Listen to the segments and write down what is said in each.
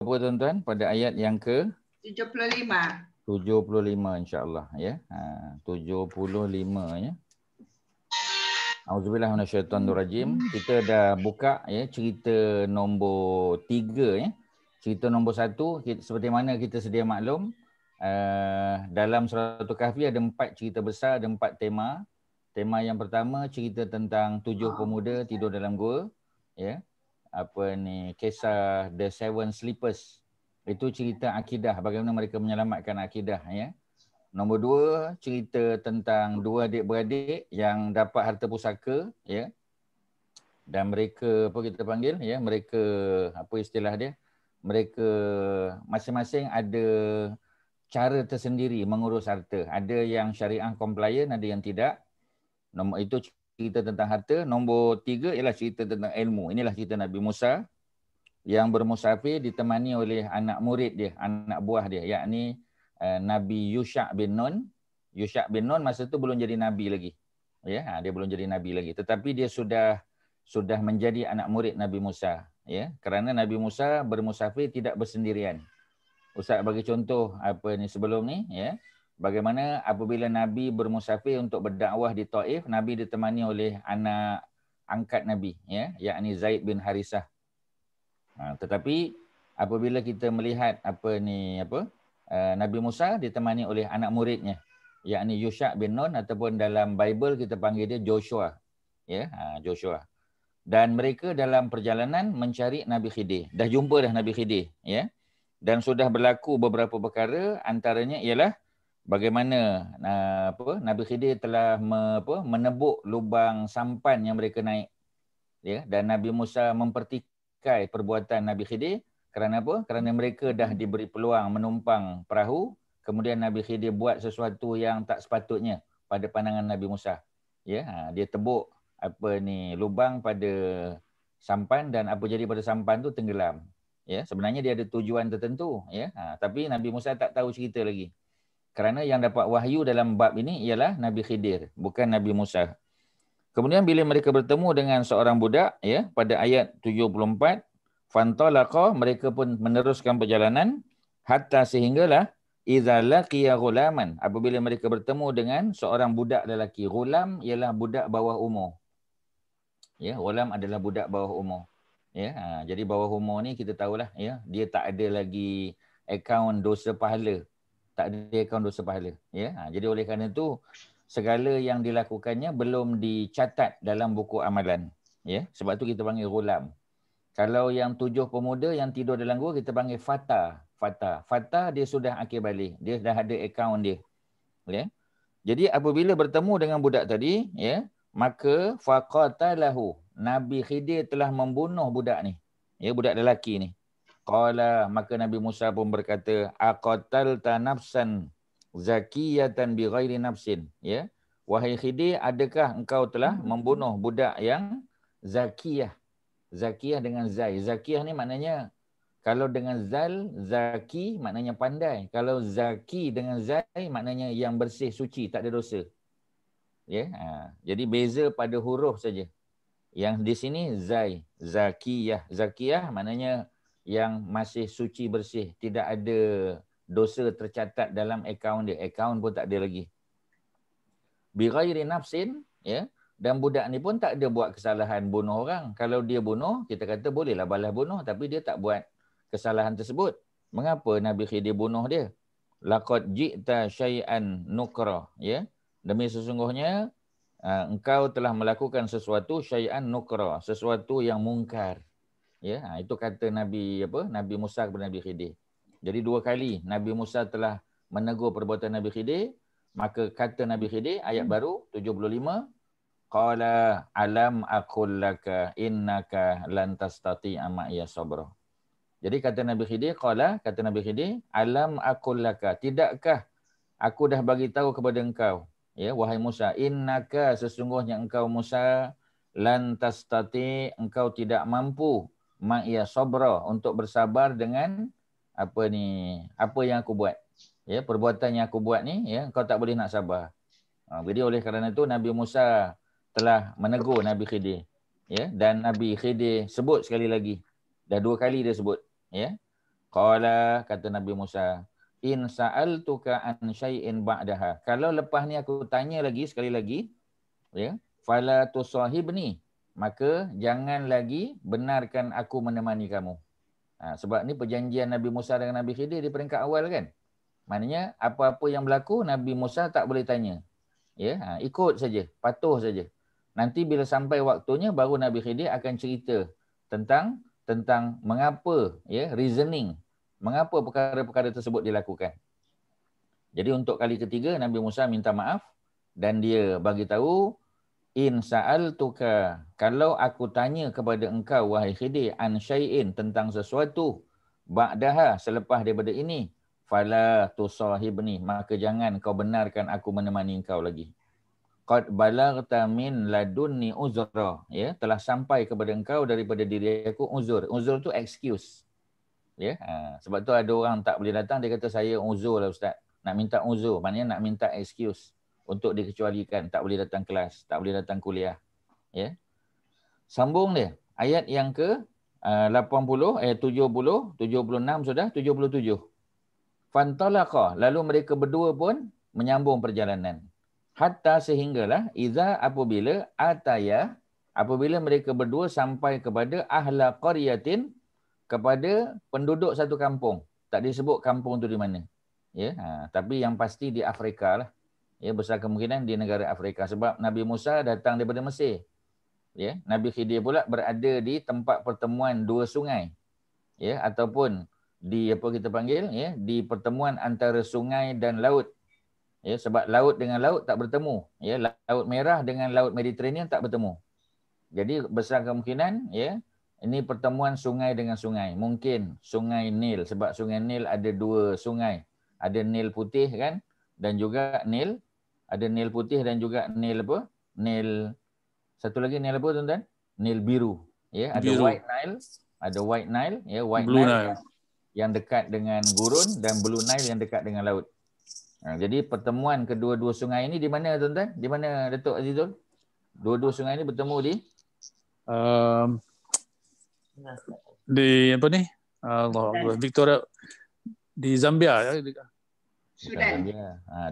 apa tuan-tuan? Pada ayat yang ke 75. 75 insya-Allah ya. 75 ya. Auzubillah minasyaitonirrajim. Kita dah buka ya cerita nombor 3 ya. Cerita nombor 1 seperti mana kita sedia maklum, dalam surah Al-Kahfi ada 4 cerita besar, ada 4 tema. Tema yang pertama cerita tentang 7 pemuda tidur dalam gua ya. Kisah The Seven Sleepers. Itu cerita akidah, bagaimana mereka menyelamatkan akidah ya. Nombor 2 cerita tentang 2 adik-beradik yang dapat harta pusaka ya. Dan mereka apa kita panggil ya, mereka apa istilah dia? Mereka masing-masing ada cara tersendiri mengurus harta. Ada yang syariah compliant, ada yang tidak. Nombor itu cerita tentang harta. Nombor 3 ialah cerita tentang ilmu. Inilah cerita Nabi Musa yang bermusafir ditemani oleh anak murid dia, anak buah dia, yakni Nabi Yusha' bin Nun. Yusha' bin Nun masa tu belum jadi nabi lagi. Ya, dia belum jadi nabi lagi, tetapi dia sudah menjadi anak murid Nabi Musa, ya. Kerana Nabi Musa bermusafir tidak bersendirian. Ustaz bagi contoh sebelum ni ya. Bagaimana apabila Nabi bermusafir untuk berdakwah di Taif, Nabi ditemani oleh anak angkat Nabi ya, yakni Zaid bin Harisah. Tetapi apabila kita melihat Nabi Musa ditemani oleh anak muridnya, yakni Yusha' bin Nun, ataupun dalam Bible kita panggil dia Joshua. Ya, Joshua. Dan mereka dalam perjalanan mencari Nabi Khidir. Dah jumpa dah Nabi Khidir, ya. Dan sudah berlaku beberapa perkara, antaranya ialah bagaimana Nabi Khidir telah menebuk lubang sampan yang mereka naik. Ya, dan Nabi Musa mempertikai perbuatan Nabi Khidir. Kerana apa? Kerana mereka dah diberi peluang menumpang perahu, kemudian Nabi Khidir buat sesuatu yang tak sepatutnya pada pandangan Nabi Musa. Ya, dia tebuk lubang pada sampan, dan apa jadi pada sampan tu tenggelam. Ya, sebenarnya dia ada tujuan tertentu, ya. Tapi Nabi Musa tak tahu cerita lagi. Kerana yang dapat wahyu dalam bab ini ialah Nabi Khidir, bukan Nabi Musa. Kemudian bila mereka bertemu dengan seorang budak ya, pada ayat 74, fantalaqa, mereka pun meneruskan perjalanan hatta sehinggalah idza laqiya ghulaman, apabila mereka bertemu dengan seorang budak lelaki. Ghulam ialah budak bawah umur. Ya, ghulam adalah budak bawah umur. Ya, jadi bawah umur ni kita tahulah ya, dia tak ada lagi akaun dosa pahala. Tak ada akaun dosa pahala, ya. Jadi oleh kerana itu segala yang dilakukannya belum dicatat dalam buku amalan. Ya, sebab tu kita panggil ghulam. Kalau yang 7 pemuda yang tidur dalam gua kita panggil fata. Fata dia sudah akhir balik. Dia dah ada akaun dia. Ya. Jadi apabila bertemu dengan budak tadi, ya, maka faqatalahu. Nabi Khidir telah membunuh budak ni. Ya, budak lelaki ni. Qala, maka Nabi Musa pun berkata, aqatalta nafsan zakiyatan bighairi nafsin, ya. Wahai Khidir, adakah engkau telah membunuh budak yang zakiyah? Zakiyah dengan zai. Zakiyah ni maknanya, kalau dengan zal, zaki maknanya pandai. Kalau zaki dengan zai maknanya yang bersih, suci, tak ada dosa. Ya. Jadi beza pada huruf saja. Yang di sini zai, zakiyah. Zakiyah maknanya yang masih suci, bersih, tidak ada dosa tercatat dalam akaun dia. Akaun pun tak ada lagi. Bighairi nafsin, ya. Dan budak ni pun tak ada buat kesalahan bunuh orang. Kalau dia bunuh, kita kata bolehlah balas bunuh, tapi dia tak buat kesalahan tersebut. Mengapa Nabi Khidir bunuh dia? Laqad ji'ta syai'an nukra, ya. Demi sesungguhnya engkau telah melakukan sesuatu syai'an nukra, sesuatu yang mungkar. Ya, itu kata Nabi Musa kepada Nabi Khidir. Jadi 2 kali Nabi Musa telah menegur perbuatan Nabi Khidir, maka kata Nabi Khidir ayat baru 75, qala alam aqul laka innaka lan tastati'a ma'iya sabra. Jadi kata Nabi Khidir, kata Nabi Khidir, alam aqul laka, tidakkah aku dah bagi tahu kepada engkau, ya wahai Musa, innaka, sesungguhnya engkau Musa, lan tastati, engkau tidak mampu, ma'iya sabra, untuk bersabar dengan apa yang aku buat. Ya, perbuatan yang aku buat ni, ya, engkau tak boleh nak sabar. Jadi oleh kerana itu Nabi Musa telah menegur Nabi Khidir. Ya, dan Nabi Khidir sebut sekali lagi. Dah 2 kali dia sebut, ya. Qala, kata Nabi Musa, in sa'altuka an syai'in ba'daha. Kalau lepas ni aku tanya lagi sekali lagi, ya, fala tusahibni, maka jangan lagi benarkan aku menemani kamu. Sebab ni perjanjian Nabi Musa dengan Nabi Khidir di peringkat awal kan. Maknanya apa-apa yang berlaku Nabi Musa tak boleh tanya. Ya, ikut saja, patuh saja. Nanti bila sampai waktunya baru Nabi Khidir akan cerita tentang mengapa, ya, reasoning, mengapa perkara-perkara tersebut dilakukan. Jadi untuk kali ketiga Nabi Musa minta maaf dan dia bagi tahu, in sa'altuka, kalau aku tanya kepada engkau wahai Khidir, an syai'in, tentang sesuatu, ba'daha, selepas daripada ini, fala tusahibni, maka jangan kau benarkan aku menemani engkau lagi. Qad balagta min ladunni uzra, ya, telah sampai kepada engkau daripada diri aku uzur. Uzur tu excuse. Ya, sebab tu ada orang tak boleh datang, dia kata saya uzur lah ustaz. Nak minta uzur, maknanya nak minta excuse untuk dikecualikan, tak boleh datang kelas, tak boleh datang kuliah. Ya. Sambung dia. Ayat yang ke 80, 70, 76 sudah, 77. Fantalaqa, lalu mereka berdua pun menyambung perjalanan. Hatta sehinggalah iza apabila ataya, apabila mereka berdua sampai kepada ahla qaryatin, kepada penduduk satu kampung. Tak disebut kampung tu di mana. Ya, tapi yang pasti di Afrika lah. Ya, besar kemungkinan di negara Afrika sebab Nabi Musa datang daripada Mesir. Ya, Nabi Khidir pula berada di tempat pertemuan dua sungai. Ya, ataupun di apa kita panggil, ya, di pertemuan antara sungai dan laut. Ya, sebab laut dengan laut tak bertemu. Ya, Laut Merah dengan Laut Mediterranean tak bertemu. Jadi besar kemungkinan, ya, ini pertemuan sungai dengan sungai. Mungkin sungai Nil, sebab sungai Nil ada dua sungai. Ada Nil putih kan, dan juga Nil, ada Nil putih dan juga Nil apa? Nil, satu lagi Nil apa tuan-tuan? Nil biru. Ya, ada Biru. White Nile, ada White Nile, ya, White Blue Nile Nile. yang dekat dengan gurun dan Blue Nile yang dekat dengan laut. Jadi pertemuan kedua-dua sungai ini di mana tuan-tuan? Di mana Datuk Azizul? Dua-dua sungai ini bertemu di apa ni? Victoria di Zambia ya.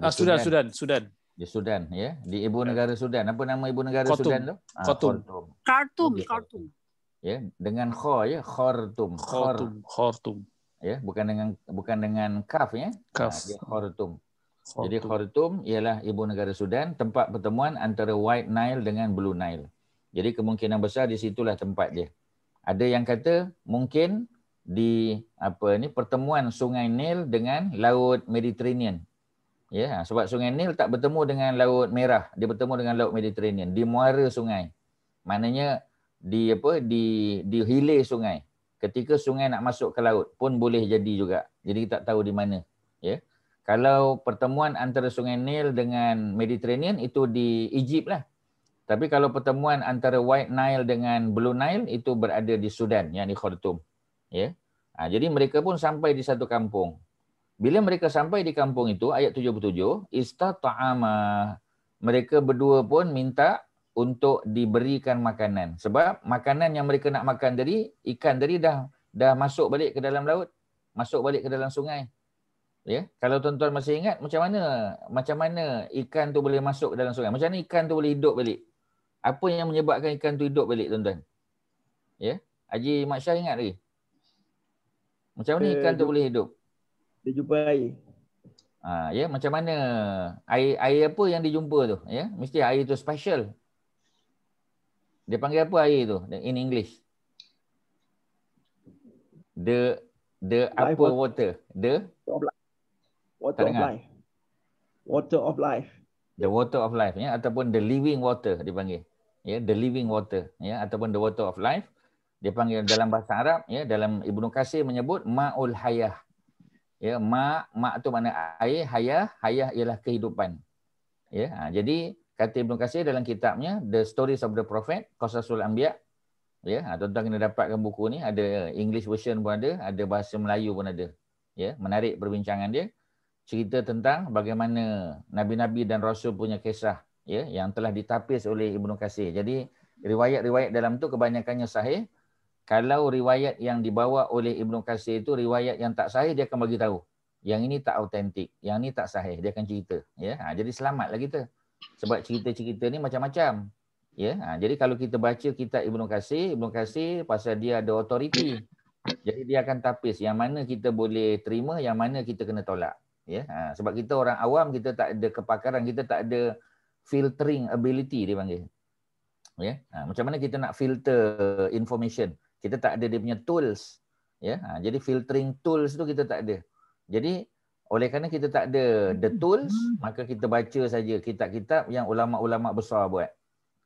Sudan. Sudan. Di Sudan, ya. Di ibu negara Sudan. Apa nama ibu negara Khartoum. Sudan tu? Khartoum. Ya, dengan kha, ya, Khartoum. Ya, bukan dengan kaf, ya. Dia Khartoum. Jadi Khartoum ialah ibu negara Sudan, tempat pertemuan antara White Nile dengan Blue Nile. Jadi kemungkinan besar di situlah tempat dia. Ada yang kata mungkin di pertemuan Sungai Nil dengan Laut Mediterranean. Ya, sebab Sungai Nil tak bertemu dengan Laut Merah, dia bertemu dengan Laut Mediterranean di muara sungai. Maknanya di hilir sungai. Ketika sungai nak masuk ke laut pun boleh jadi juga. Jadi tak tahu di mana, ya. Kalau pertemuan antara Sungai Nil dengan Mediterranean itu di Egypt lah. Tapi kalau pertemuan antara White Nile dengan Blue Nile itu berada di Sudan, yang di Khartoum. Ya. Jadi mereka pun sampai di satu kampung. Bila mereka sampai di kampung itu, ayat 77, istata'ama, mereka berdua pun minta untuk diberikan makanan. Sebab makanan yang mereka nak makan tadi, ikan tadi dah masuk balik ke dalam laut, masuk balik ke dalam sungai. Ya, kalau tuan-tuan masih ingat macam mana ikan tu boleh masuk ke dalam sungai? Macam mana ikan tu boleh hidup balik? Apa yang menyebabkan ikan tu hidup balik, tuan-tuan? Ya, Haji Mat Syah ingat lagi? Macam mana ikan tu boleh hidup? Dia jumpa air. Ya, macam mana air apa yang dijumpa tu? Ya, mesti air tu special. Dia panggil apa air tu in English? The apa water? Water of life. Water of life. The water of life, ya, ataupun the living water dipanggil. Ya, the living water, ya, ataupun the water of life. Dia panggil dalam bahasa Arab, ya, dalam Ibnu Katsir menyebut ma'ul hayah. Ya, ma tu makna air, hayah ialah kehidupan. Ya, jadi kata Ibnu Katsir dalam kitabnya The Stories of the Prophet, Qasasul Anbiya. Ya, tuan-tuan kena dapatkan buku ni, ada English version pun ada bahasa Melayu pun ada. Ya, menarik perbincangan dia. Cerita tentang bagaimana nabi-nabi dan rasul punya kisah, ya, yang telah ditapis oleh Ibnu Katsir. Jadi riwayat-riwayat dalam tu kebanyakannya sahih. kalau riwayat yang dibawa oleh Ibnu Katsir itu riwayat yang tak sahih, dia akan bagi tahu. Yang ini tak autentik, yang ini tak sahih, dia akan cerita. Ya, jadi selamatlah kita. Sebab cerita-cerita ni macam-macam. Ya, jadi kalau kita baca kitab Ibnu Katsir pasal dia ada authority. Jadi dia akan tapis yang mana kita boleh terima, yang mana kita kena tolak. Ya, sebab kita orang awam, kita tak ada kepakaran, kita tak ada filtering ability dia panggil. Ya, macam mana kita nak filter information? Kita tak ada dia punya tools. Ya, jadi filtering tools tu kita tak ada. Jadi oleh kerana kita tak ada the tools, maka kita baca saja kitab-kitab yang ulama-ulama besar buat.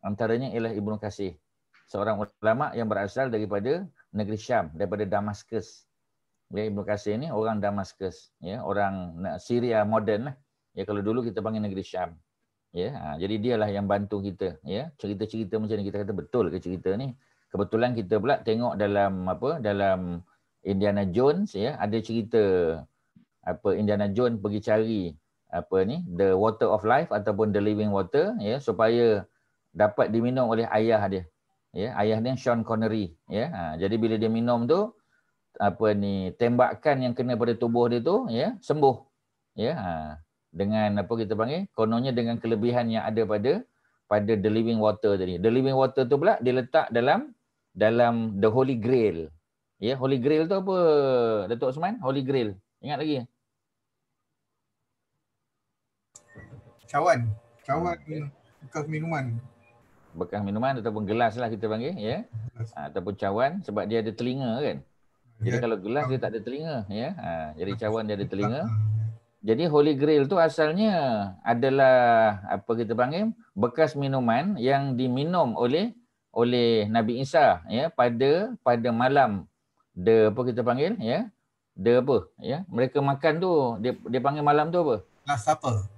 Antaranya ialah Ibnu Katsir, seorang ulama yang berasal daripada negeri Syam, daripada Damaskus. Ya, Ibnu Katsir ni orang Damaskus, ya, orang Syria moden lah. Ya, kalau dulu kita panggil negeri Syam. Ya, jadi dialah yang bantu kita, ya. Cerita-cerita macam ni kita kata betul ke cerita ni? Kebetulan kita pula tengok dalam Indiana Jones, ya, ada cerita Indiana Jones pergi cari the water of life ataupun the living water, ya, supaya dapat diminum oleh ayah dia. Ya, ayah dia Sean Connery, ya. Jadi bila dia minum tu tembakan yang kena pada tubuh dia tu, ya, sembuh. Ya, dengan kita panggil kononnya dengan kelebihan yang ada pada the living water tadi. The living water tu pula diletak dalam the Holy Grail. Ya, Holy Grail tu apa, Datuk Osman? Holy Grail. Ingat lagi? Cawan bekas minuman. Bekas minuman ataupun gelas lah kita panggil, ya. Ataupun cawan, sebab dia ada telinga kan. Jadi kalau gelas dia tak ada telinga, ya. Jadi cawan dia ada telinga. Jadi Holy Grail tu asalnya adalah kita panggil bekas minuman yang diminum oleh Nabi Isa, ya, pada malam kita panggil, ya, ya, mereka makan tu dia panggil malam tu apa? Last Supper.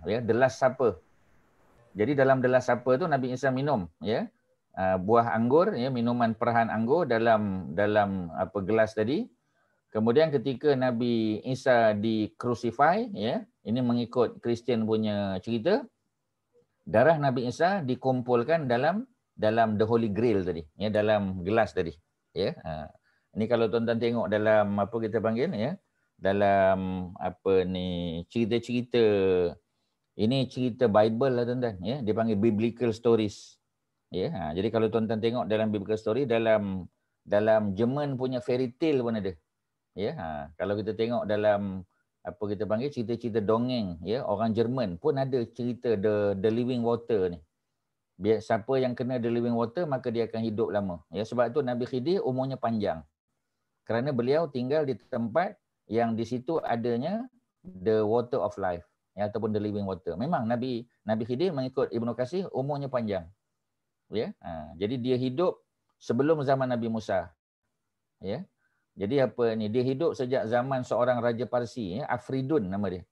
Ya, the Last Supper. Jadi dalam the Last Supper tu Nabi Isa minum, ya, buah anggur, ya, minuman perahan anggur dalam gelas tadi. Kemudian ketika Nabi Isa di-crucify, ya, ini mengikut Kristian punya cerita, darah Nabi Isa dikumpulkan dalam the Holy Grail tadi, ya, dalam gelas tadi, ya. Ini kalau tuan-tuan tengok dalam kita panggil, ya, dalam cerita-cerita, ini cerita Bible lah tuan-tuan, ya, dia panggil biblical stories. Ya, jadi kalau tuan-tuan tengok dalam biblical story, dalam Jerman punya fairy tale pun ada. Ya, kalau kita tengok dalam kita panggil cerita-cerita dongeng, ya, orang Jerman pun ada cerita the living water ni. Biar siapa yang kena the living water maka dia akan hidup lama. Ya, sebab tu Nabi Khidir umurnya panjang. Kerana beliau tinggal di tempat yang di situ adanya the water of life, ya, ataupun the living water. Memang Nabi Khidir mengikut Ibnu Katsir umurnya panjang. Ya, jadi dia hidup sebelum zaman Nabi Musa. Ya. Jadi dia hidup sejak zaman seorang raja Parsi, ya, Afridun nama dia.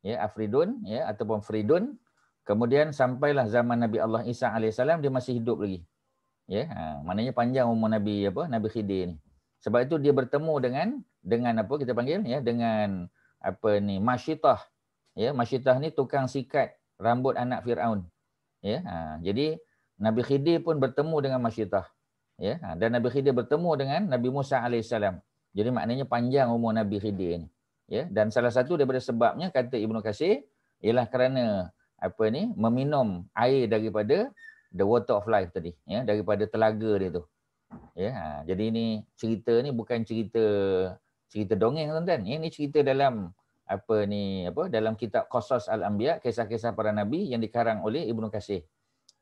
Ya, Afridun, ya, ataupun Fridun. Kemudian sampailah zaman Nabi Allah Isa alaihissalam, dia masih hidup lagi. Ya, maknanya panjang umur Nabi Khidir ni. Sebab itu dia bertemu dengan kita panggil, ya, dengan Masyitah. Ya, Masyitah ni tukang sikat rambut anak Firaun. Ya, jadi Nabi Khidir pun bertemu dengan Masyitah. Ya, dan Nabi Khidir bertemu dengan Nabi Musa alaihissalam. Jadi maknanya panjang umur Nabi Khidir ni. Ya, dan salah satu daripada sebabnya kata Ibnu Katsir ialah kerana meminum air daripada the water of life tadi, ya, daripada telaga dia tu. Ya, jadi ini cerita ni bukan cerita dongeng tuan-tuan. Ini cerita dalam dalam kitab Qasas Al-Anbiya, kisah-kisah para nabi yang dikarang oleh Ibnu Katsir.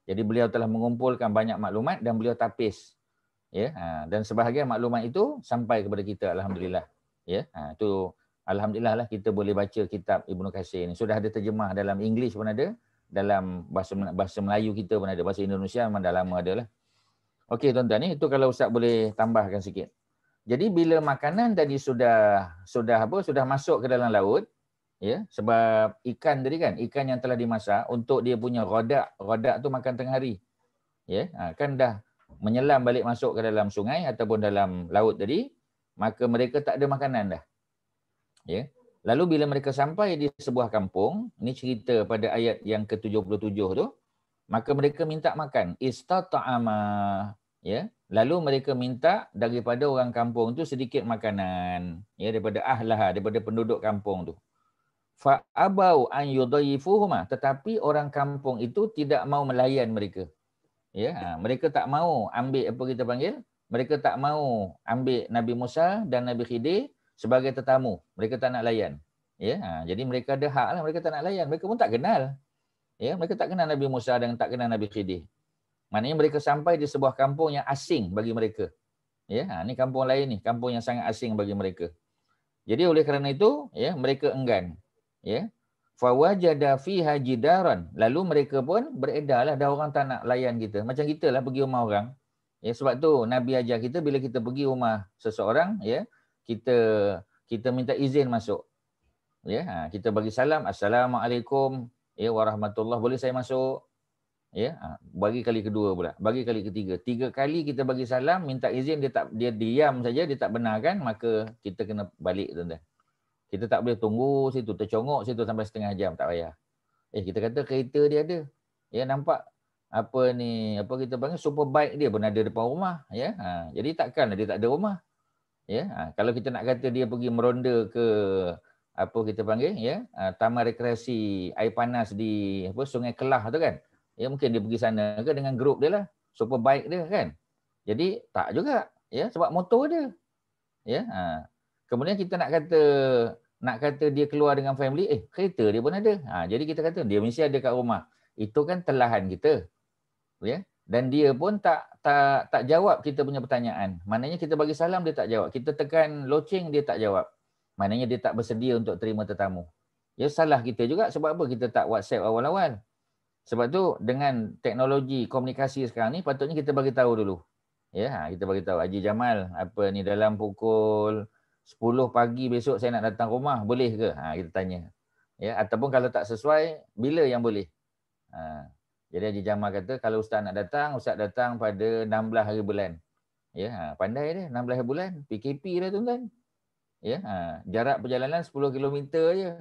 Jadi beliau telah mengumpulkan banyak maklumat dan beliau tapis. Ya, dan sebahagian maklumat itu sampai kepada kita, alhamdulillah. Ya, itu alhamdulillah lah kita boleh baca kitab Ibnu Katsir ni. Sudah ada terjemah dalam English pun ada, dalam bahasa Melayu kita pun ada, bahasa Indonesia memang dah lama ada lah. Okey tuan-tuan, ni itu kalau Ustaz boleh tambahkan sikit. Jadi bila makanan tadi sudah masuk ke dalam laut, ya, sebab ikan tadi kan, ikan yang telah dimasak untuk dia punya rodak tu makan tengah hari. Ya, kan dah menyelam balik masuk ke dalam sungai ataupun dalam laut tadi, maka mereka tak ada makanan dah. Ya. Lalu bila mereka sampai di sebuah kampung, ini cerita pada ayat yang ke-77 tu, maka mereka minta makan. Istata'ama, ya. Lalu mereka minta daripada orang kampung tu sedikit makanan, ya, daripada ahlah, daripada penduduk kampung tu. Fa abau an yudayifuhuma, tetapi orang kampung itu tidak mau melayan mereka. Ya, mereka tak mau ambil apa kita panggil, mereka tak mau ambil Nabi Musa dan Nabi Khidir sebagai tetamu. Mereka tak nak layan. Ya, jadi mereka ada hak lah, mereka tak nak layan. Mereka pun tak kenal. Ya, mereka tak kenal Nabi Musa dan tak kenal Nabi Khidir. Maknanya mereka sampai di sebuah kampung yang asing bagi mereka. Ya, ni kampung lain ni, kampung yang sangat asing bagi mereka. Jadi oleh kerana itu, ya, mereka enggan. Ya. Fa wajada fiha jidaran. Lalu mereka pun beredarlah, dah orang tak nak layan kita. Macam kita lah pergi rumah orang. Ya, sebab tu Nabi ajar kita bila kita pergi rumah seseorang, ya, kita minta izin masuk. Ya, kita bagi salam, assalamualaikum, ya, warahmatullahi, boleh saya masuk? Ya, bagi kali kedua pula, bagi kali ketiga. 3 kali kita bagi salam, minta izin, dia diam saja, dia tak benarkan, maka kita kena balik, tuan-tuan. Kita tak boleh tunggu situ, tercongok situ sampai setengah jam, tak payah. Kita kata kereta dia ada. Ya, nampak apa ni, apa kita panggil, superbike dia pun ada depan rumah, ya. Jadi takkanlah dia tak ada rumah. Ya, kalau kita nak kata dia pergi meronda ke apa kita panggil, ya, taman rekreasi air panas di apa Sungai Kelah tu kan. Ya, mungkin dia pergi sana ke dengan grup dia lah, superbike dia kan. Jadi tak juga, ya, sebab motor dia. Ya, kemudian kita nak kata dia keluar dengan family, kereta dia pun ada. Jadi kita kata dia mesti ada kat rumah. Itu kan telahan kita. Ya. Dan dia pun tak jawab kita punya pertanyaan. Maknanya kita bagi salam dia tak jawab. Kita tekan loceng dia tak jawab. Maknanya dia tak bersedia untuk terima tetamu. Ya, salah kita juga sebab apa kita tak WhatsApp awal-awal. Sebab tu dengan teknologi komunikasi sekarang ni patutnya kita bagi tahu dulu. Ya, kita bagi tahu Haji Jamal apa ni dalam pukul 10 pagi besok saya nak datang rumah, boleh ke? Kita tanya. Ya, ataupun kalau tak sesuai, bila yang boleh? Jadi Haji Jamal kata kalau ustaz nak datang, ustaz datang pada 16 hari bulan. Ya, pandai dia 16 hari bulan, PKP dah tuan-tuan. Ya, jarak perjalanan 10 km je.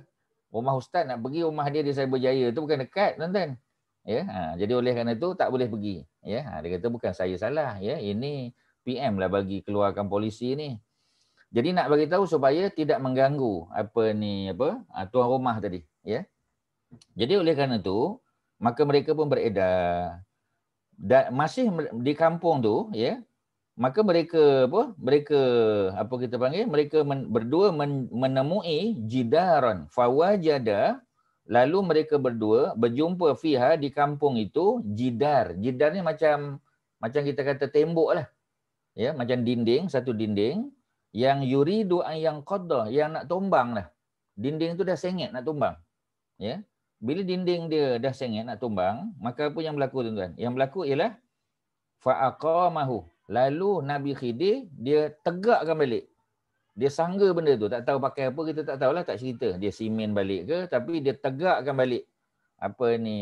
Rumah ustaz nak pergi rumah dia di Cyberjaya tu bukan dekat tuan-tuan. Ya, jadi oleh kerana itu tak boleh pergi. Ya, dia kata bukan saya salah. Ya, ini PM lah bagi keluarkan polisi ni. Jadi nak bagi tahu supaya tidak mengganggu tuan rumah tadi. Ya, jadi oleh kerana itu maka mereka pun beredar. Dan masih di kampung tu, ya, maka mereka berdua menemui jidaran fawajada. Lalu mereka berdua berjumpa fiha di kampung itu jidar. Jidar ni macam kita kata tembok lah. Ya, macam dinding, satu dinding yang yuridu an yang qadda, yang nak tumbang lah. Dinding tu dah sengit nak tumbang. Ya. Bila dinding dia dah sengit nak tumbang, maka apa yang berlaku tuan-tuan? Yang berlaku ialah fa aqamahu. Lalu Nabi Khidir dia tegakkan balik. Dia sangga benda tu, tak tahu pakai apa, kita tak tahulah, tak cerita. Dia simen balik ke, tapi dia tegakkan balik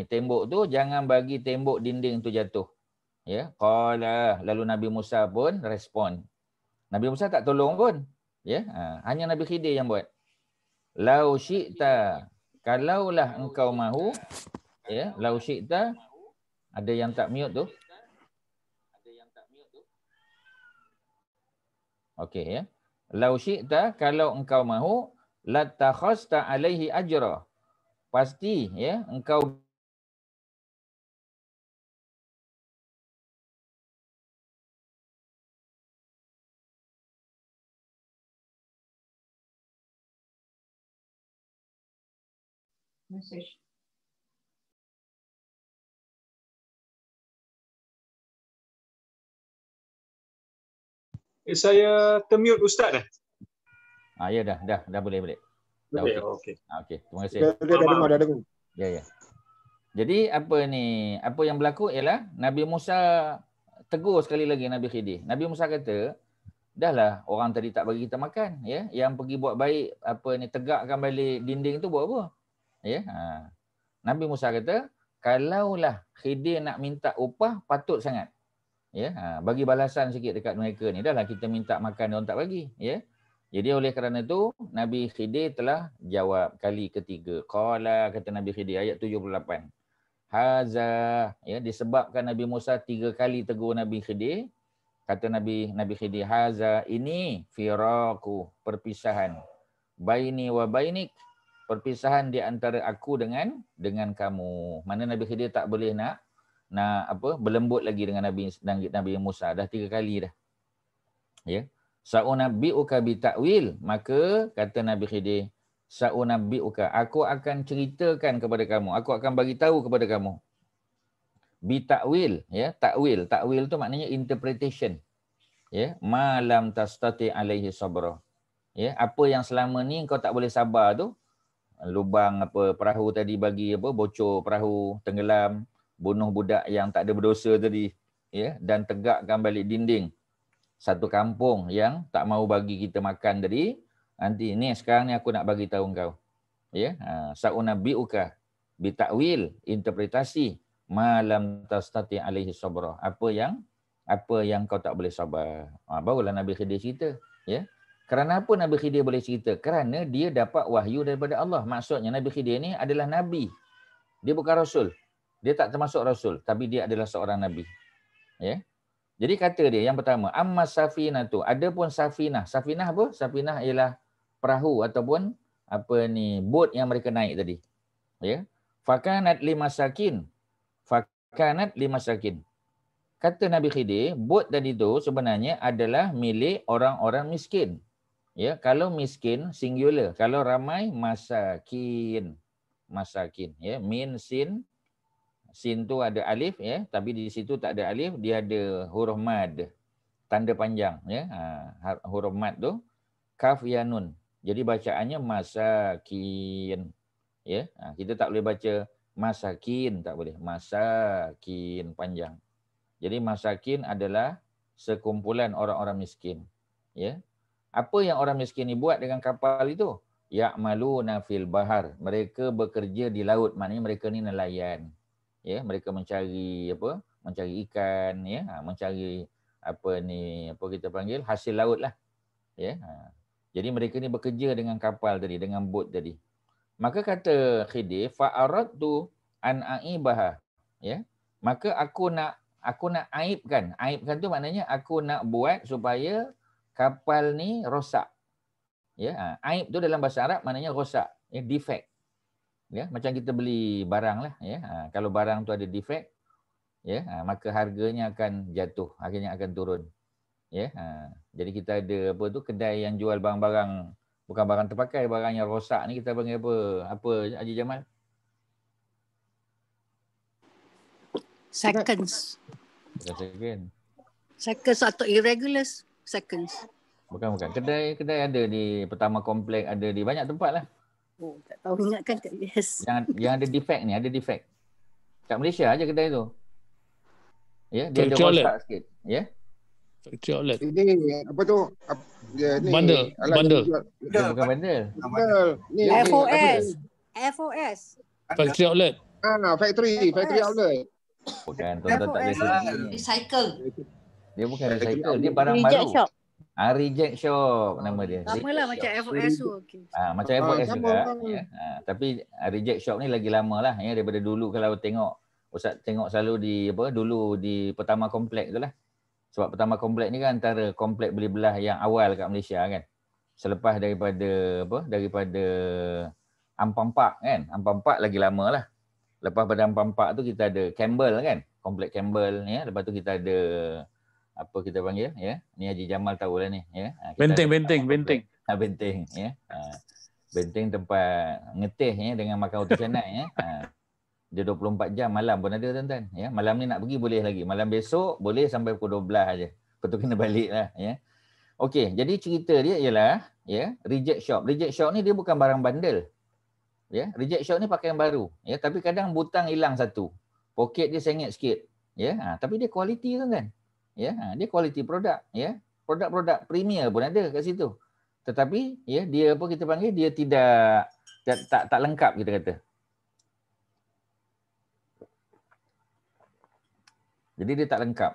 tembok tu, jangan bagi tembok dinding tu jatuh. Ya, qala, lalu Nabi Musa pun respon. Nabi Musa tak tolong pun. Ya, hanya Nabi Khidir yang buat. Lau syi'ta, kalaulah engkau mahu, ya, lau syi'ta, ada yang tak mute tu. Okey, ya. Lau syi'ta, kalau engkau mahu, latakhasta alaihi ajra. Pasti, ya, engkau message. Saya termute Ustaz dah. Ya dah boleh. Dah Boleh, okey. Okey, terima kasih. Dah dengar. Ya. Jadi apa yang berlaku ialah Nabi Musa tegur sekali lagi Nabi Khidir. Nabi Musa kata, dahlah orang tadi tak bagi kita makan, ya. Yang pergi buat baik tegakkan balik dinding tu buat apa? Ya. Nabi Musa kata, kalaulah Khidir nak minta upah patut sangat. Ya, bagi balasan sikit dekat mereka ni. Dahlah kita minta makan dia orang tak bagi, ya. Jadi oleh kerana itu Nabi Khidir telah jawab kali ketiga. Qala, kata Nabi Khidir ayat 78. Haza, ya, disebabkan Nabi Musa 3 kali tegur Nabi Khidir, Kata Nabi Khidir, haza ini firaqu, perpisahan. Baini wa bainik, perpisahan di antara aku dengan kamu. Mana Nabi Khidir tak boleh nak berlembut lagi dengan Nabi Musa. Dah 3 kali dah. Ya. Sa'unabbi'uka bita'wil, maka kata Nabi Khidir, sa'unabbi'uka, aku akan ceritakan kepada kamu, aku akan bagi tahu kepada kamu. Bita'wil, ya, takwil tu maknanya interpretation. Ya, ma lam tastati alaihi sabra. Ya, apa yang selama ni kau tak boleh sabar tu, lubang perahu tadi bagi bocor perahu, tenggelam, bunuh budak yang tak ada berdosa tadi, ya, dan tegakkan balik dinding satu kampung yang tak mau bagi kita makan tadi. Nanti ni sekarang ni aku nak bagi tahu kau. Ya, sa'unabbi'uka bita'wil, interpretasi, malam tastati alaihi sabra, apa yang kau tak boleh sabar. Barulah Nabi Khidir cerita, ya. Kerana apa Nabi Khidir boleh cerita? Kerana dia dapat wahyu daripada Allah. Maksudnya Nabi Khidir ni adalah nabi. Dia bukan rasul. Dia tak termasuk rasul, tapi dia adalah seorang nabi. Ya. Jadi kata dia yang pertama, amma safinatu, adapun safinah. Safinah apa? Safinah ialah perahu ataupun bot yang mereka naik tadi. Ya. Fakanat limasakin. Kata Nabi Khidir, bot tadi tu sebenarnya adalah milik orang-orang miskin. Ya, kalau miskin singular, kalau ramai masakin. Masakin, ya, min sin. Sin tu ada alif, ya, tapi di situ tak ada alif, dia ada huruf mad, tanda panjang, ya. Huruf mad tu kaf ya nun. Jadi bacaannya masakin. Ya, kita tak boleh baca masakin, tak boleh. Masakin panjang. Jadi masakin adalah sekumpulan orang-orang miskin. Ya. Apa yang orang miskin ni buat dengan kapal itu? Ya'maluna fil bahar. Mereka bekerja di laut, maknanya mereka ni nelayan. Ya, mereka mencari mencari ikan, ya, mencari kita panggil hasil laut lah. Ya. Jadi mereka ni bekerja dengan kapal tadi, dengan bot tadi. Maka kata Khidir, fa'aradtu an aibaha, ya. Maka aku nak aibkan. Aibkan tu maknanya aku nak buat supaya kapal ni rosak. Ya, aib tu dalam bahasa Arab maknanya rosak, ya, defect. Ya, macam kita beli barang lah, ya. Kalau barang tu ada defect, ya, maka harganya akan jatuh, harganya akan turun. Ya, jadi kita ada kedai yang jual barang-barang bukan barang terpakai, barang yang rosak ni kita panggil apa? Apa Haji Jamal? Seconds. Bukan second. Seconds atau irregulars seconds. Bukan. Kedai ada di Pertama Komplek, ada di banyak tempat lah. Oh, tak tahu ingatkan Kak. Yes. Yang ada defect ni, ada defect. Kat Malaysia aja kedai tu. Ya, dia ada Factory rosak sikit. Ya. Factory outlet. Ini apa tu? Ni Bundle. Dia bukan bundle. Ni FOS. Factory outlet. factory outlet. Bukan, tuan-tuan tak boleh sebut. Recycle. Dia bukan recycle, dia barang Reject baru. shop. Reject shop nama dia. Sama lah macam FOS tu. Okay. Macam FOS sama. juga. Ya. Tapi reject shop ni lagi lama lah, ya, daripada dulu. Kalau tengok, Ustaz tengok selalu dulu di Pertama Komplek tu lah. Sebab Pertama Komplek ni kan antara komplek beli belah yang awal kat Malaysia kan. Selepas daripada Ampang Park kan. Ampang Park lagi lama lah. Lepas pada Ampang Park tu kita ada Campbell kan. Komplek Campbell, ya. Lepas tu kita ada apa kita panggil, ya. Ni Haji Jamal tahulah ni, ya. Benteng. Benteng, ya. Benteng tempat ngeteh, ya, dengan makan roti canai, ya. Dia 24 jam, malam pun ada, tuan-tuan, ya. Malam ni nak pergi boleh lagi. Malam besok boleh sampai pukul 12 aja. Lepas tu kena balik lah, ya. Okey, jadi cerita dia ialah, ya, reject shop. Reject shop ni dia bukan barang bandel. Ya, reject shop ni pakaian baru, ya, tapi kadang butang hilang satu. Poket dia sengit sikit, ya. Tapi dia kualiti, tuan-tuan. Ya, dia quality produk, ya. Produk-produk premier pun ada kat situ. Tetapi, ya, dia apa kita panggil, dia tak lengkap kita kata. Jadi dia tak lengkap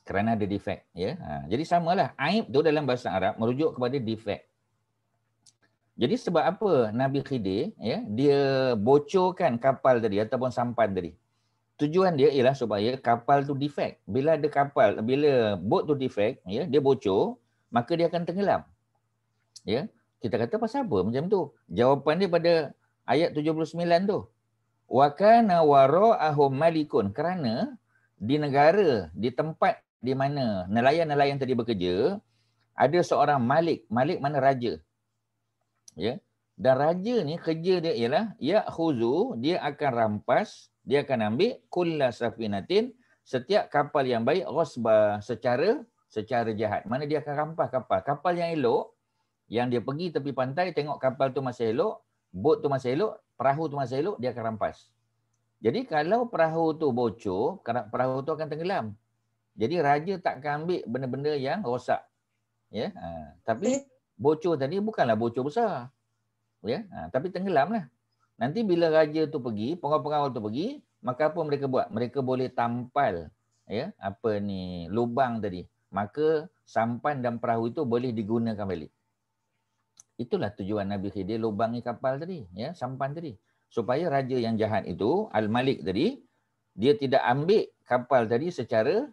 kerana ada defect, ya. Jadi samalah, aib tu dalam bahasa Arab merujuk kepada defect. Jadi sebab apa Nabi Khidir, ya, dia bocorkan kapal tadi ataupun sampan tadi. Tujuan dia ialah supaya kapal tu defect. Bila boat tu defect, ya, dia bocor, maka dia akan tenggelam. Ya. Kita kata pasal apa macam tu? Jawapan dia pada ayat 79 tu. Wa kana wara'ahum malikun, kerana di negara, di tempat di mana nelayan-nelayan tadi bekerja, ada seorang malik. Malik mana raja. Ya. Dan raja ni kerja dia ialah ya'khuzu, dia akan rampas, dia akan ambil kulla safinatin, setiap kapal yang baik, ghasba, secara jahat. Mana dia akan rampas kapal. Kapal yang elok, yang dia pergi tepi pantai, tengok kapal tu masih elok, boat tu masih elok, perahu tu masih elok, dia akan rampas. Jadi kalau perahu tu bocor, perahu tu akan tenggelam. Jadi raja tak akan ambil benda-benda yang rosak. Ya, tapi bocor tadi bukanlah bocor besar. Ya, tapi tenggelamlah. Nanti bila raja tu pergi, pengawal-pengawal tu pergi, maka apa mereka buat? Mereka boleh tampal, ya, lubang tadi. Maka sampan dan perahu itu boleh digunakan balik. Itulah tujuan Nabi Khidir lubangi kapal tadi, ya, sampan tadi. Supaya raja yang jahat itu, Al-Malik tadi, dia tidak ambil kapal tadi secara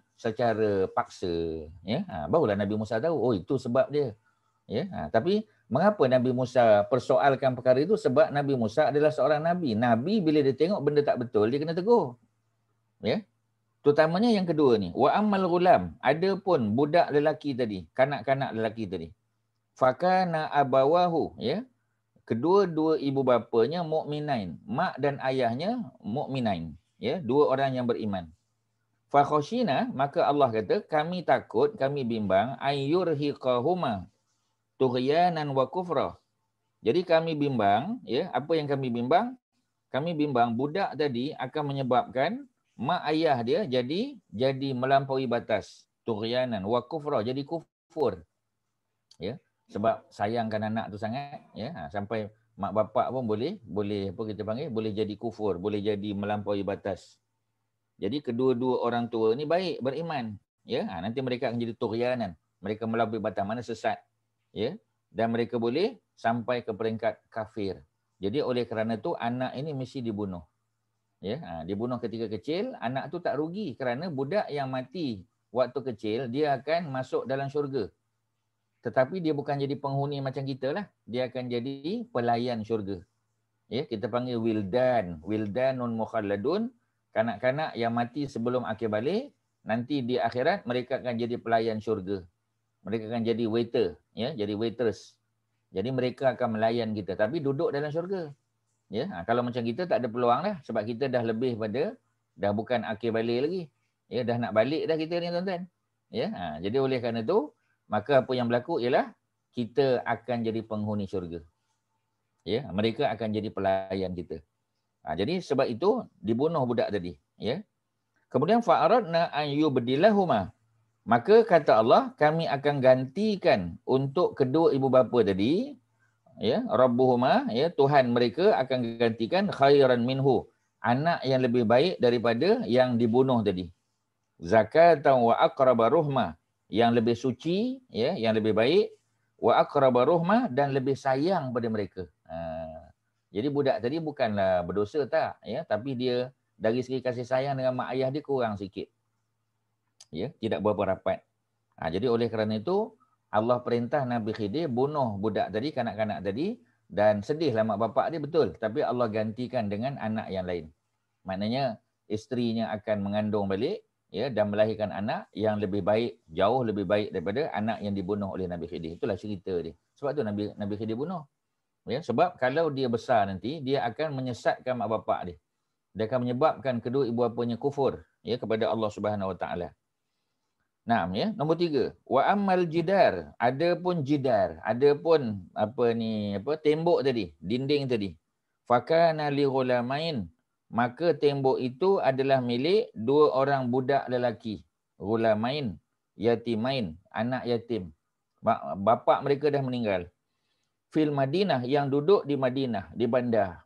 paksa, ya. Barulah Nabi Musa tahu, oh itu sebab dia. Ya, tapi mengapa Nabi Musa persoalkan perkara itu? Sebab Nabi Musa adalah seorang nabi. Nabi bila dia tengok benda tak betul, dia kena tegur. Ya. Terutamanya yang kedua ni, wa ammal ghulam, ada pun budak lelaki tadi, kanak-kanak lelaki tadi. Fakana abawahu, ya. Kedua-dua ibu bapanya mukminain, mak dan ayahnya mukminain, ya, dua orang yang beriman. Fa khashina, maka Allah kata, kami takut, kami bimbang ayyurhiqahuma tughyanan wa kufra. Jadi kami bimbang, ya, apa yang kami bimbang? Kami bimbang budak tadi akan menyebabkan mak ayah dia jadi melampaui batas, tughyanan wa kufra, jadi kufur. Ya, sebab sayangkan anak tu sangat, ya, sampai mak bapak pun boleh apa kita panggil, boleh jadi kufur, boleh jadi melampaui batas. Jadi kedua-dua orang tua ni baik, beriman, ya. Nanti mereka akan jadi tughyanan, mereka melampaui batas, mana sesat. Ya, dan mereka boleh sampai ke peringkat kafir. Jadi oleh kerana tu anak ini mesti dibunuh. Ya, dibunuh ketika kecil, anak tu tak rugi kerana budak yang mati waktu kecil dia akan masuk dalam syurga. Tetapi dia bukan jadi penghuni macam kita lah, dia akan jadi pelayan syurga. Ya, kita panggil wildanun mukhalladun, kanak-kanak yang mati sebelum akhir balik, nanti di akhirat mereka akan jadi pelayan syurga. Mereka akan jadi waiter, ya, jadi waitress. Jadi mereka akan melayan kita, tapi duduk dalam syurga. Ya, kalau macam kita tak ada peluang lah, sebab kita dah lebih pada, dah bukan akhir balik lagi. Ya, dah nak balik dah kita ni tuan-tuan. Ya, jadi oleh kerana tu, maka apa yang berlaku ialah kita akan jadi penghuni syurga. Ya, mereka akan jadi pelayan kita. Jadi sebab itu dibunuh budak tadi. Ya. Kemudian fa'aradna an yubdilahuma. Maka kata Allah, kami akan gantikan untuk kedua ibu bapa tadi, ya, Rabbuhuma, ya, Tuhan mereka akan gantikan khairan minhu, anak yang lebih baik daripada yang dibunuh tadi. Zakatan wa aqraba ruhma, yang lebih suci, ya, yang lebih baik, wa aqraba ruhma, dan lebih sayang pada mereka. Jadi budak tadi bukanlah berdosa tak, ya, tapi dia dari segi kasih sayang dengan mak ayah dia kurang sikit. Ya, tidak berapa rapat. Jadi oleh kerana itu Allah perintah Nabi Khidir bunuh budak tadi, kanak-kanak tadi, dan sedihlah mak bapak dia, betul, tapi Allah gantikan dengan anak yang lain. Maknanya isterinya akan mengandung balik, ya, dan melahirkan anak yang lebih baik, jauh lebih baik daripada anak yang dibunuh oleh Nabi Khidir. Itulah cerita dia. Sebab tu Nabi Khidir bunuh. Ya, sebab kalau dia besar nanti, dia akan menyesatkan mak bapak dia. Dia akan menyebabkan kedua ibu bapanya kufur, ya, kepada Allah Subhanahu Wa Taala. Nah, ya, nombor 3. Wa ammal jidar, ada pun jidar, ada pun tembok tadi, dinding tadi. Fakana li ghulamain, maka tembok itu adalah milik dua orang budak lelaki. Ghulamain, yatimain, anak yatim. Bapa mereka dah meninggal. Fil Madinah, yang duduk di Madinah, di bandar.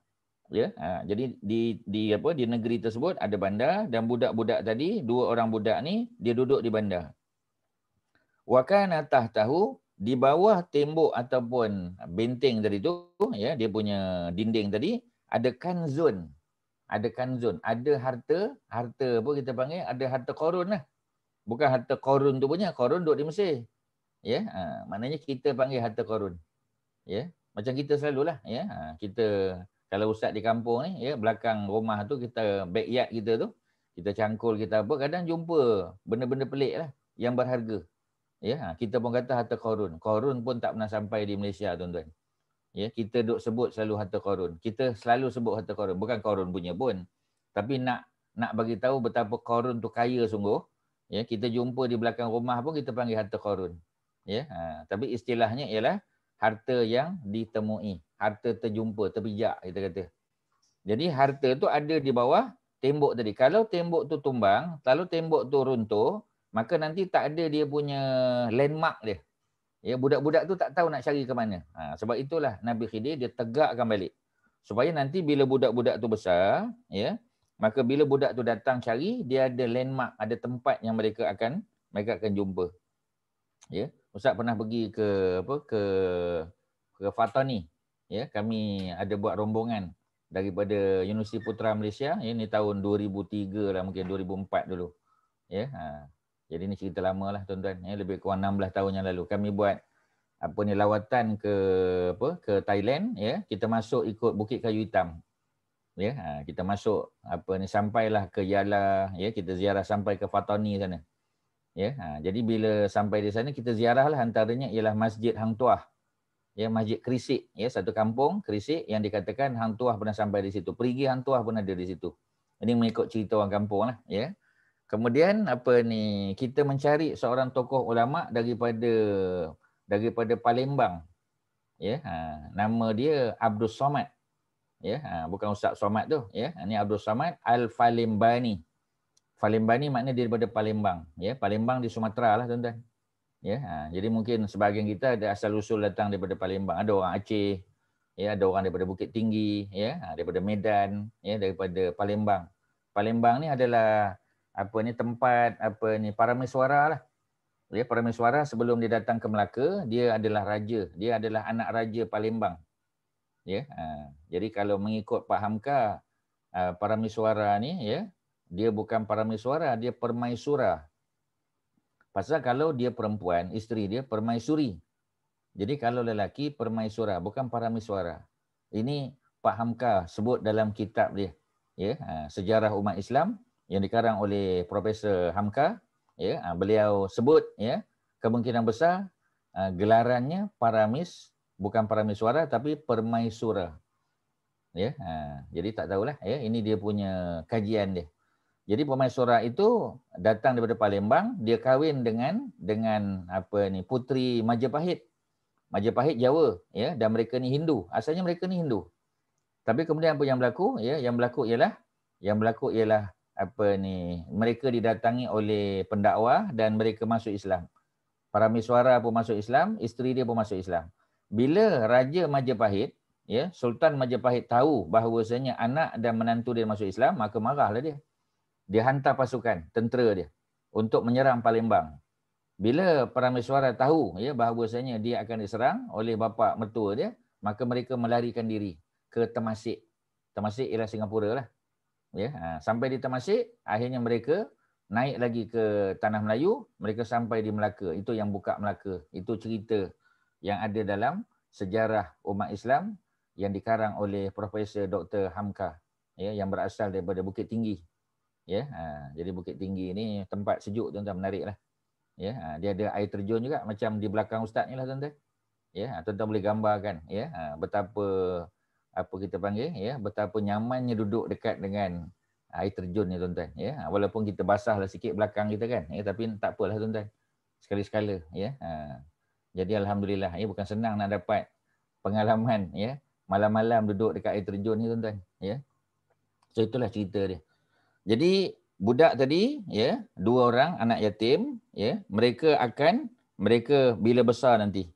Ya, jadi di negeri tersebut ada bandar, dan budak-budak tadi, dua orang budak ni dia duduk di bandar. Wa kana tahtahu, di bawah tembok ataupun benteng tadi tu, ya, dia punya dinding tadi ada kanzun. ada kanzun, ada harta apa kita panggil, ada harta korun lah. Bukan harta korun tu punya, korun duduk di Mesir. Ya, maknanya kita panggil harta korun. Ya, macam kita selalulah ya. Kita kalau ustaz di kampung ni ya, belakang rumah tu kita backyard kita tu, kita cangkul kita apa, kadang jumpa benda-benda pelik lah yang berharga. Ya, kita pun kata harta korun. Korun pun tak pernah sampai di Malaysia, tuan-tuan. Ya, kita duk sebut selalu harta korun. Kita selalu sebut harta korun, bukan korun punya pun. Tapi nak bagi tahu betapa korun tu kaya sungguh. Ya, kita jumpa di belakang rumah pun kita panggil harta korun. Ya, tapi istilahnya ialah harta yang ditemui, harta terjumpa, terpijak kita kata. Jadi harta tu ada di bawah tembok tadi. Kalau tembok tu tumbang, kalau tembok tu runtuh, maka nanti tak ada dia punya landmark dia. Ya, budak-budak tu tak tahu nak cari ke mana. Sebab itulah Nabi Khidir dia tegakkan balik. Supaya nanti bila budak-budak tu besar, ya, maka bila budak tu datang cari, dia ada landmark, ada tempat yang mereka akan jumpa. Ya, Ustaz pernah pergi ke Fatani. Ya, kami ada buat rombongan daripada Universiti Putra Malaysia, ya, ni tahun 2003 lah, mungkin 2004 dulu. Ya, jadi ni cerita lama lah tuan-tuan, ya, lebih kurang 16 tahun yang lalu. Kami buat lawatan ke Thailand, ya. Kita masuk ikut Bukit Kayu Hitam. Ya, kita masuk sampailah ke Yala, ya, kita ziarah sampai ke Fatani sana. Ya, jadi bila sampai di sana kita ziarahlah, antaranya ialah Masjid Hang Tuah. Ya, Masjid Krisik, ya, satu kampung Krisik yang dikatakan Hang Tuah pernah sampai di situ. Perigi Hang Tuah pun ada di situ. Ini mengikut cerita orang kampung lah, ya. Kemudian kita mencari seorang tokoh ulama daripada Palembang. Ya, nama dia Abdul Somad. Ya, bukan Ustaz Somad tu, ya. Ini Abdul Somad Al-Falembani. Falembani maknanya dia daripada Palembang, ya. Palembang di Sumatera lah, tuan-tuan. Ya, jadi mungkin sebahagian kita ada asal usul datang daripada Palembang. Ada orang Aceh, ya, ada orang daripada Bukit Tinggi, ya, daripada Medan, ya, daripada Palembang. Palembang ni adalah tempat parameswara lah. Ya, parameswara sebelum dia datang ke Melaka, dia adalah raja, dia adalah anak raja Palembang. Ya, jadi kalau mengikut Pak Hamka, parameswara ni, ya, dia bukan parameswara, dia permaisura. Pasal kalau dia perempuan, isteri dia permaisuri. Jadi kalau lelaki permaisura, bukan parameswara. Ini Pak Hamka sebut dalam kitab dia, ya, Sejarah Umat Islam yang dikarang oleh Profesor Hamka, ya, beliau sebut, ya, kemungkinan besar gelarannya paramis, bukan parameswara tapi permaisura. Ya, jadi tak tahulah, ya, ini dia punya kajian dia. Jadi permaisura itu datang daripada Palembang, dia kahwin dengan putri Majapahit. Majapahit Jawa, ya, dan mereka ni Hindu. Asalnya mereka ni Hindu. Tapi kemudian apa yang berlaku, ya, yang berlaku ialah mereka didatangi oleh pendakwa dan mereka masuk Islam. Parameswara pun masuk Islam, isteri dia pun masuk Islam. Bila Raja Majapahit, ya, Sultan Majapahit tahu bahawasanya anak dan menantu dia masuk Islam, maka marahlah dia. Dia hantar pasukan tentera dia untuk menyerang Palembang. Bila parameswara tahu, ya, bahawasanya dia akan diserang oleh bapa mertua dia, maka mereka melarikan diri ke Temasek. Temasek ialah Singapura lah. Ya, sampai di Temasek, akhirnya mereka naik lagi ke Tanah Melayu, mereka sampai di Melaka. Itu yang buka Melaka. Itu cerita yang ada dalam Sejarah Umat Islam yang dikarang oleh Profesor Dr. Hamka, ya, yang berasal daripada Bukit Tinggi. Ya, jadi Bukit Tinggi ni tempat sejuk, tuan-tuan, menarik lah. Ya, dia ada air terjun juga macam di belakang ustaz ni lah, tuan-tuan. Ya, tuan-tuan boleh gambarkan, ya, betapa betapa nyamannya duduk dekat dengan air terjun ni, tuan-tuan, ya. Walaupun kita basahlah sikit belakang kita kan, ya, tapi tak apalah, tuan-tuan. Sekali-sekala, ya. Jadi alhamdulillah, ya, bukan senang nak dapat pengalaman, ya, malam-malam duduk dekat air terjun ni, tuan-tuan, ya. So itulah cerita dia. Jadi budak tadi, ya, 2 orang anak yatim, ya, mereka bila besar nanti,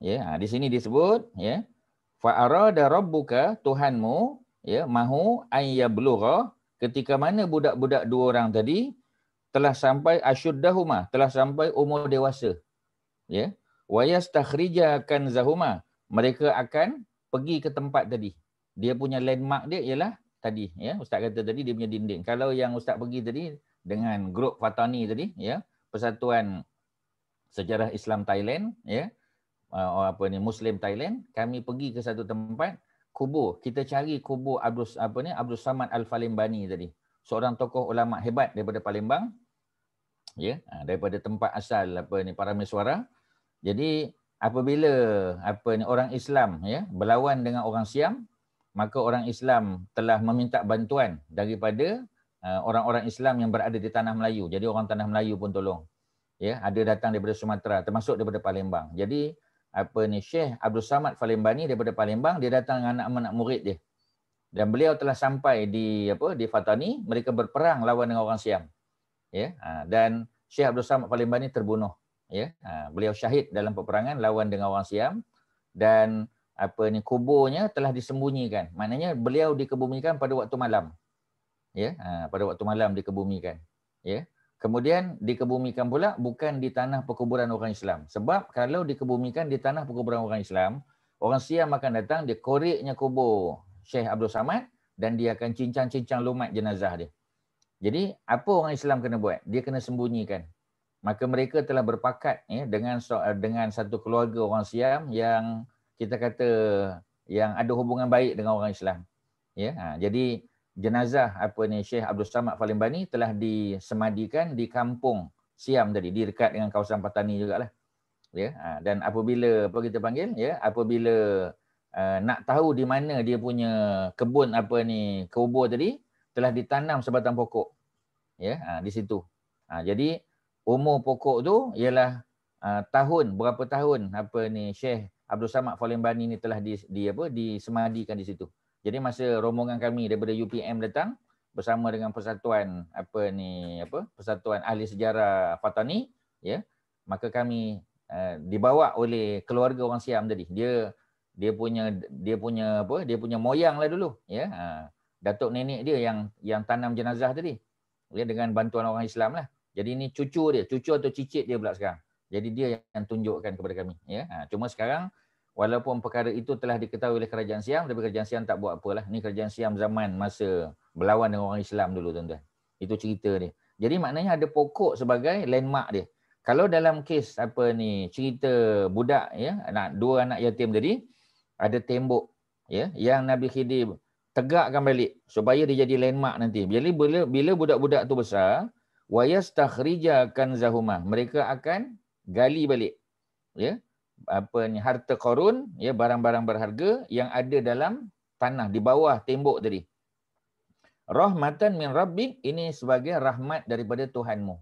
ya, di sini disebut, ya, fa arada rabbuka, Tuhanmu, ya, mahu ayyablugha, ketika mana budak-budak 2 orang tadi telah sampai ashuddahuma, telah sampai umur dewasa, ya, wa yastakhrija kanzahuma, mereka akan pergi ke tempat tadi. Dia punya landmark dia ialah tadi, ya. Ustaz kata tadi dia punya dinding. Kalau yang Ustaz pergi tadi dengan grup Fatani tadi, ya, Persatuan Sejarah Islam Thailand, ya, Muslim Thailand, kami pergi ke satu tempat kubur. Kita cari kubur Abdul Samad Al-Falimbani tadi. Seorang tokoh ulama hebat daripada Palembang, ya, daripada tempat asal Parameswara. Jadi apabila orang Islam, ya, berlawan dengan orang Siam, maka orang Islam telah meminta bantuan daripada orang-orang Islam yang berada di tanah Melayu. Jadi orang tanah Melayu pun tolong. Ya, ada datang daripada Sumatera, termasuk daripada Palembang. Jadi Syekh Abdul Samad Falimbani daripada Palembang, dia datang dengan anak-anak murid dia. Dan beliau telah sampai di Fatani, mereka berperang lawan dengan orang Siam. Ya, dan Syekh Abdul Samad Falimbani terbunuh. Ya, beliau syahid dalam peperangan lawan dengan orang Siam, dan kuburnya telah disembunyikan. Maknanya beliau dikebumikan pada waktu malam. Ya, pada waktu malam dikebumikan. Ya. Kemudian dikebumikan pula bukan di tanah perkuburan orang Islam. Sebab kalau dikebumikan di tanah perkuburan orang Islam, orang Siam akan datang, dia koreknya kubur Syekh Abdul Samad dan dia akan cincang-cincang lumat jenazah dia. Jadi apa orang Islam kena buat? Dia kena sembunyikan. Maka mereka telah berpakat, ya, dengan satu keluarga orang Siam yang kita kata yang ada hubungan baik dengan orang Islam. Ya, jadi jenazah Syekh Abdul Samad Falimbani telah disemadikan di kampung Siam tadi, di dekat dengan kawasan Patani jugalah. Ya, dan apabila apabila nak tahu di mana dia punya kebun kubur tadi, telah ditanam sebatang pokok. Ya, di situ. Jadi umur pokok tu ialah berapa tahun Syekh Abdul Samad Falimbani ni telah disemadikan di situ. Jadi masa rombongan kami daripada UPM datang bersama dengan Persatuan Persatuan Ahli Sejarah Fatani, ya, maka kami dibawa oleh keluarga orang Siam tadi. Dia punya moyang lah dulu, ya. Datuk nenek dia yang tanam jenazah tadi. Ya, dengan bantuan orang Islam lah. Jadi ini cucu atau cicit dia pula sekarang. Jadi dia yang tunjukkan kepada kami, ya. Cuma sekarang walaupun perkara itu telah diketahui oleh kerajaan Siam, tapi kerajaan Siam tak buat apalah. Ni kerajaan Siam zaman masa berlawan dengan orang Islam dulu, tuan-tuan. Itu cerita dia. Jadi maknanya ada pokok sebagai landmark dia. Kalau dalam kes cerita budak, ya, dua anak yatim tadi, ada tembok, ya, yang Nabi Khidir tegakkan balik supaya dia jadi landmark nanti. Jadi bila budak-budak tu besar, wa yastakhrija kanzahuma, mereka akan gali balik, ya, harta korun, ya, barang-barang berharga yang ada dalam tanah di bawah tembok tadi. Rahmatan min rabbik, ini sebagai rahmat daripada Tuhanmu.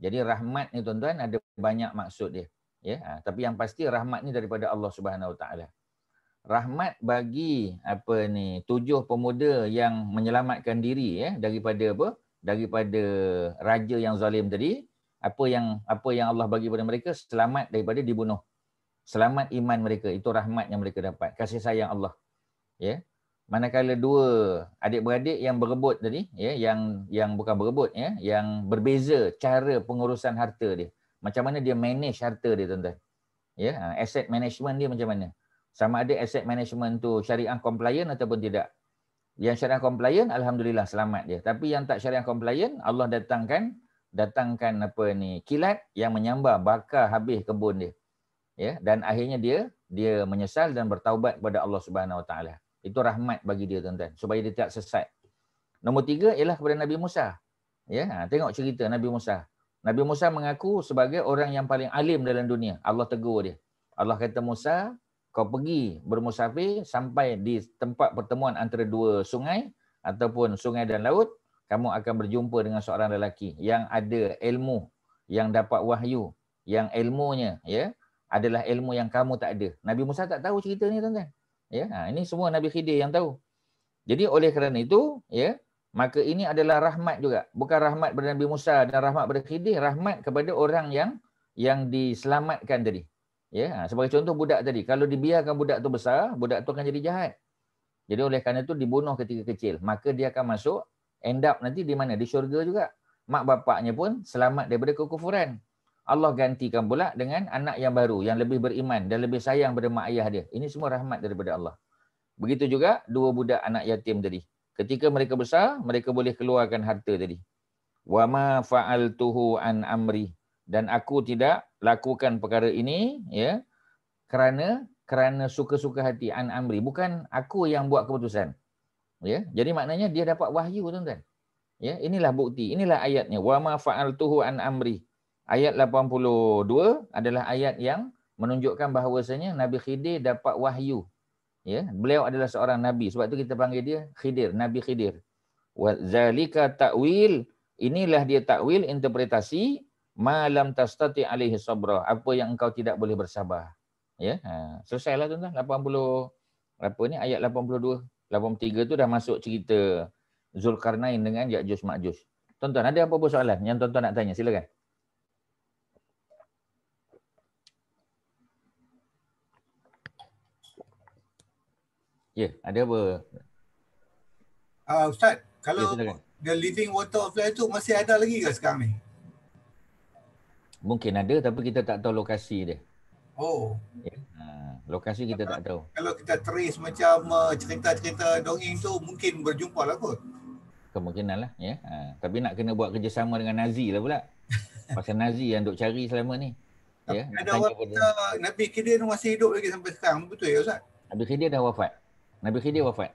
Jadi rahmat ni, tuan-tuan, ada banyak maksud dia, ya. Tapi yang pasti rahmat ni daripada Allah Subhanahu Wa Taala. Rahmat bagi 7 pemuda yang menyelamatkan diri, ya, daripada raja yang zalim tadi. Apa yang Allah bagi kepada mereka? Selamat daripada dibunuh. Selamat iman mereka, itu rahmat yang mereka dapat, kasih sayang Allah. Ya. Manakala dua adik-beradik yang berebut tadi, ya, yang bukan berebut, ya, yang berbeza cara pengurusan harta dia. Macam mana dia manage harta dia, tuan-tuan. Ya, asset management dia macam mana? Sama ada asset management tu syariah compliant ataupun tidak. Yang syariah compliant, alhamdulillah selamat dia. Tapi yang tak syariah compliant, Allah datangkan kilat yang menyambar, bakar habis kebun dia. Ya, dan akhirnya dia menyesal dan bertaubat kepada Allah Subhanahu Wa Taala. Itu rahmat bagi dia, tuan-tuan, supaya dia tidak sesat. Nombor 3 ialah kepada Nabi Musa. Ya, tengok cerita Nabi Musa. Nabi Musa mengaku sebagai orang yang paling alim dalam dunia. Allah tegur dia. Allah kata, Musa, kau pergi bermusafir sampai di tempat pertemuan antara dua sungai ataupun sungai dan laut, kamu akan berjumpa dengan seorang lelaki yang ada ilmu, yang dapat wahyu, yang ilmunya, ya, adalah ilmu yang kamu tak ada. Nabi Musa tak tahu cerita ni, tuan-tuan. Ya, ini semua Nabi Khidir yang tahu. Jadi oleh kerana itu, ya, maka ini adalah rahmat juga. Bukan rahmat kepada Nabi Musa dan rahmat kepada Khidir, rahmat kepada orang yang diselamatkan tadi. Ya, sebagai contoh budak tadi, kalau dibiarkan budak tu besar, budak tu akan jadi jahat. Jadi oleh kerana itu dibunuh ketika kecil, maka dia akan masuk, end up nanti di mana? Di syurga juga. Mak bapaknya pun selamat daripada kekufuran. Allah gantikan pula dengan anak yang baru, yang lebih beriman dan lebih sayang pada mak ayah dia. Ini semua rahmat daripada Allah. Begitu juga dua budak anak yatim tadi. Ketika mereka besar, mereka boleh keluarkan harta tadi. Wa ma fa'altuhu an amri, dan aku tidak lakukan perkara ini ya kerana suka-suka hati, an amri, bukan aku yang buat keputusan. Ya, jadi maknanya dia dapat wahyu, tuan-tuan. Ya, inilah bukti, inilah ayatnya. Wa ma fa'altuhu an amri. Ayat 82 adalah ayat yang menunjukkan bahawasanya Nabi Khidir dapat wahyu. Ya, beliau adalah seorang nabi, sebab tu kita panggil dia Khidir, Nabi Khidir. Wa zalika ta'wil, inilah dia takwil, interpretasi malam tastati alaihi sabra, apa yang engkau tidak boleh bersabar. Ya, selesailah tuan-tuan. 80 apa ni, ayat 82, 83 tu dah masuk cerita Zulkarnain dengan Ya'juj Ma'juj. Tuan-tuan ada apa-apa soalan yang tuan-tuan nak tanya? Silakan. Ya, ada apa? Ustaz, kalau silakan. the living water of life tu masih ada lagi ke sekarang ni? Mungkin ada tapi kita tak tahu lokasi dia. Oh. Ya. Lokasi kita tak tahu. Kalau kita trace macam cerita-cerita dongeng tu mungkin berjumpa lah kot. Kemungkinan lah. Ya. Tapi nak kena buat kerjasama dengan Nazi lah pula. Pasal Nazi yang duk cari selama ni. Ya. Ada orang kata Nabi Khidir masih hidup lagi sampai sekarang. Betul ya Ustaz? Nabi Khidir dah wafat. Nabi Khidir wafat.